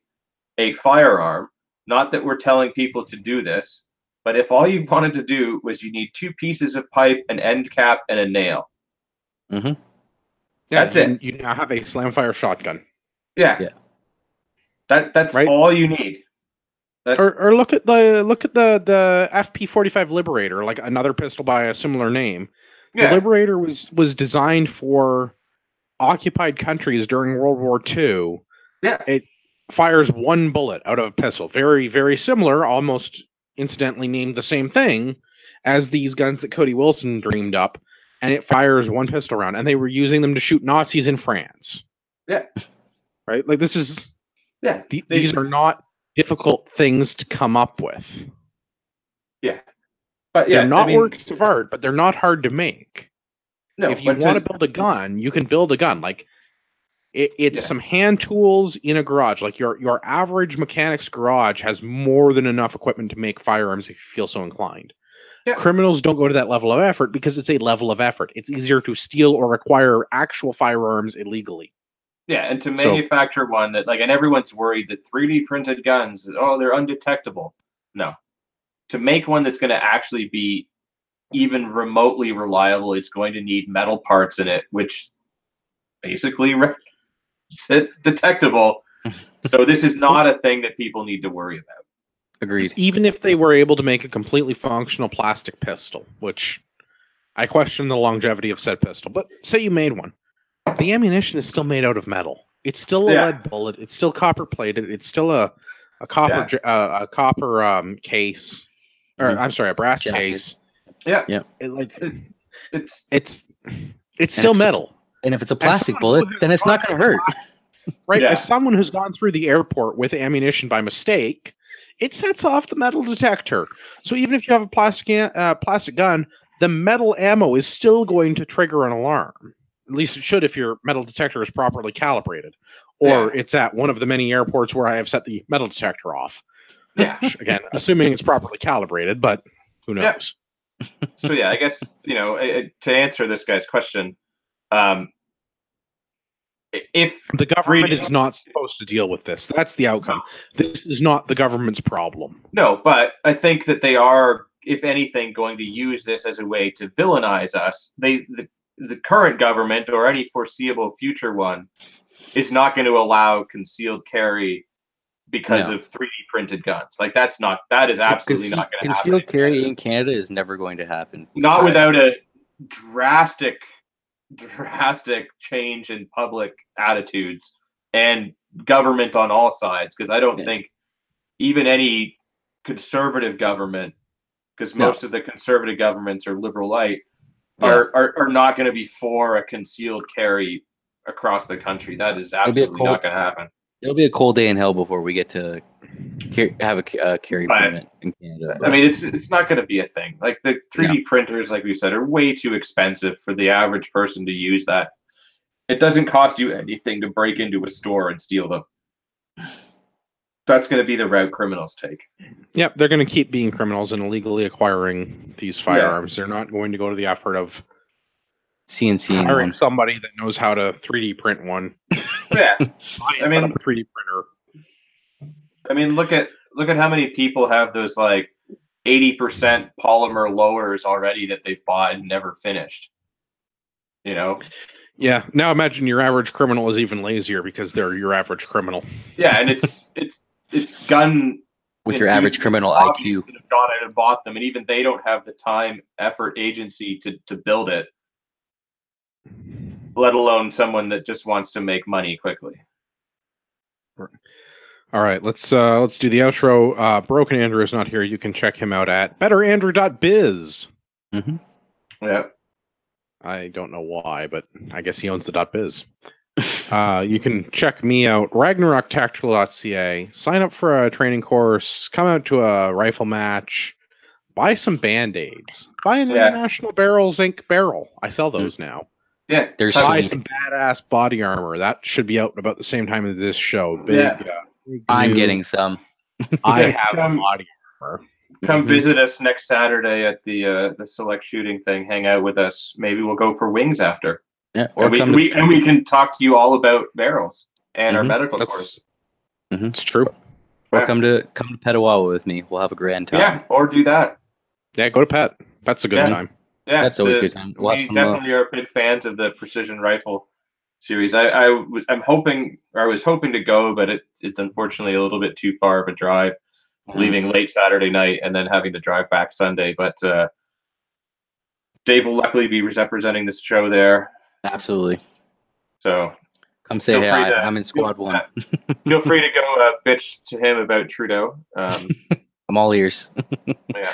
a firearm, not that we're telling people to do this, but if all you wanted to do was you need 2 pieces of pipe, an end cap, and a nail. Yeah, that's it. You now have a slamfire shotgun. Yeah. That's all you need. Or look at the FP45 Liberator, like another pistol by a similar name. The Liberator was designed for occupied countries during World War II. Yeah. It fires 1 bullet out of a pistol. Very, very similar, almost incidentally named the same thing as these guns that Cody Wilson dreamed up, and it fires 1 pistol round, and they were using them to shoot Nazis in France. Yeah. Right? Like, this is... Yeah. These are not difficult things to come up with. Yeah. But yeah, they're not I mean, works of art, but they're not hard to make. no, If you but want to build a gun, you can build a gun. Like it's Yeah. some hand tools in a garage. Like your average mechanic's garage has more than enough equipment to make firearms if you feel so inclined. Yeah. Criminals don't go to that level of effort because it's a level of effort. It's easier to steal or acquire actual firearms illegally. Yeah, and to manufacture one that and everyone's worried that 3D printed guns, they're undetectable. No. To make one that's going to actually be even remotely reliable, it's going to need metal parts in it, which basically detectable. So this is not a thing that people need to worry about. Agreed. Even if they were able to make a completely functional plastic pistol, which I question the longevity of said pistol, but say you made one. The ammunition is still made out of metal. It's still a lead bullet. It's still copper plated. It's still a copper case, or I'm sorry, a brass case. Yeah, yeah. It's still metal. And if it's a plastic bullet, then it's not going to hurt. Right? Yeah. As someone who's gone through the airport with ammunition by mistake, it sets off the metal detector. So even if you have a plastic gun, the metal ammo is still going to trigger an alarm. At least it should if your metal detector is properly calibrated. Or it's at one of the many airports where I have set the metal detector off. Yeah. Again, assuming it's properly calibrated, but who knows? Yeah. So I guess, to answer this guy's question, if the government is not supposed to deal with this, that's the outcome. No. This is not the government's problem. No, but I think that they are, if anything, going to use this as a way to villainize us. The current government or any foreseeable future one is not going to allow concealed carry because of 3D printed guns. That is absolutely not going to happen. Concealed carry in Canada is never going to happen. Not without a drastic change in public attitudes and government on all sides. Because I don't think even any conservative government, because most of the conservative governments are liberal light, are not going to be for a concealed carry across the country. That is absolutely not going to happen. It'll be a cold day in hell before we get to have a carry permit in Canada. I mean, it's not going to be a thing. The 3D printers, like we said, are way too expensive for the average person to use that. It doesn't cost you anything to break into a store and steal them. That's going to be the route criminals take. Yep, they're going to keep being criminals and illegally acquiring these firearms. They're not going to go to the effort of hiring somebody that knows how to 3D print one. Yeah, I mean, a 3D printer. I mean, look at how many people have those 80% polymer lowers already that they've bought and never finished. Yeah. Now imagine your average criminal is even lazier because they're your average criminal. Yeah, and it's gun with your average criminal IQ. That have gone out and bought them, and even they don't have the time, effort, agency to build it. Let alone someone that just wants to make money quickly. All right, let's do the outro. Broken Andrew is not here. You can check him out at betterandrew.biz. Mm-hmm. Yeah. I don't know why, but I guess he owns the .biz. You can check me out, ragnaroktactical.ca. Sign up for a training course. Come out to a rifle match. Buy some Band-Aids. Buy an International Barrels Inc. barrel. I sell those now. Yeah, buy some badass body armor. That should be out about the same time as this show. Big. I'm getting some. I have body armor. Come visit us next Saturday at the select shooting thing. Hang out with us. Maybe we'll go for wings after. Yeah, or we can talk to you all about barrels and our medical course. It's true. Or come to Petawawa with me. We'll have a grand time. Yeah, or do that. Yeah, go to Pet. That's a good time. Yeah, that's always a good time. We definitely are big fans of the precision rifle series. I was hoping to go, but it's unfortunately a little bit too far of a drive, leaving late Saturday night and then having to drive back Sunday. But Dave will luckily be representing this show there. Absolutely. So come say hi. I'm in squad 1. Feel free to go bitch to him about Trudeau. I'm all ears. Yeah.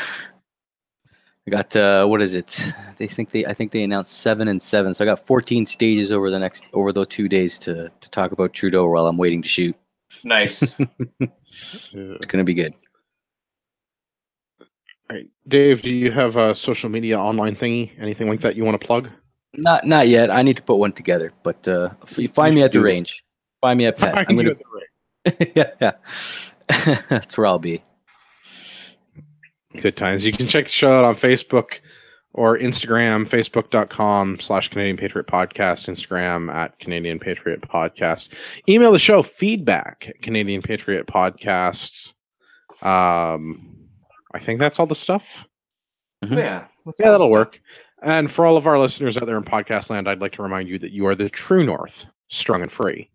I got what is it? I think they announced 7 and 7. So I got 14 stages over those 2 days to talk about Trudeau while I'm waiting to shoot. Nice. It's gonna be good. All right. Dave, do you have a social media online thingy? Anything like that you want to plug? Not yet. I need to put one together. But if you find me at the range. Find me at Pet. I'm gonna. Yeah. That's where I'll be. Good times. You can check the show out on Facebook or Instagram, facebook.com/Canadian Patriot Podcast, Instagram at Canadian Patriot Podcast. Email the show feedback at Canadian Patriot Podcasts. I think that's all the stuff. Mm-hmm. Yeah. That'll work. And for all of our listeners out there in podcast land, I'd like to remind you that you are the true North, strong and free.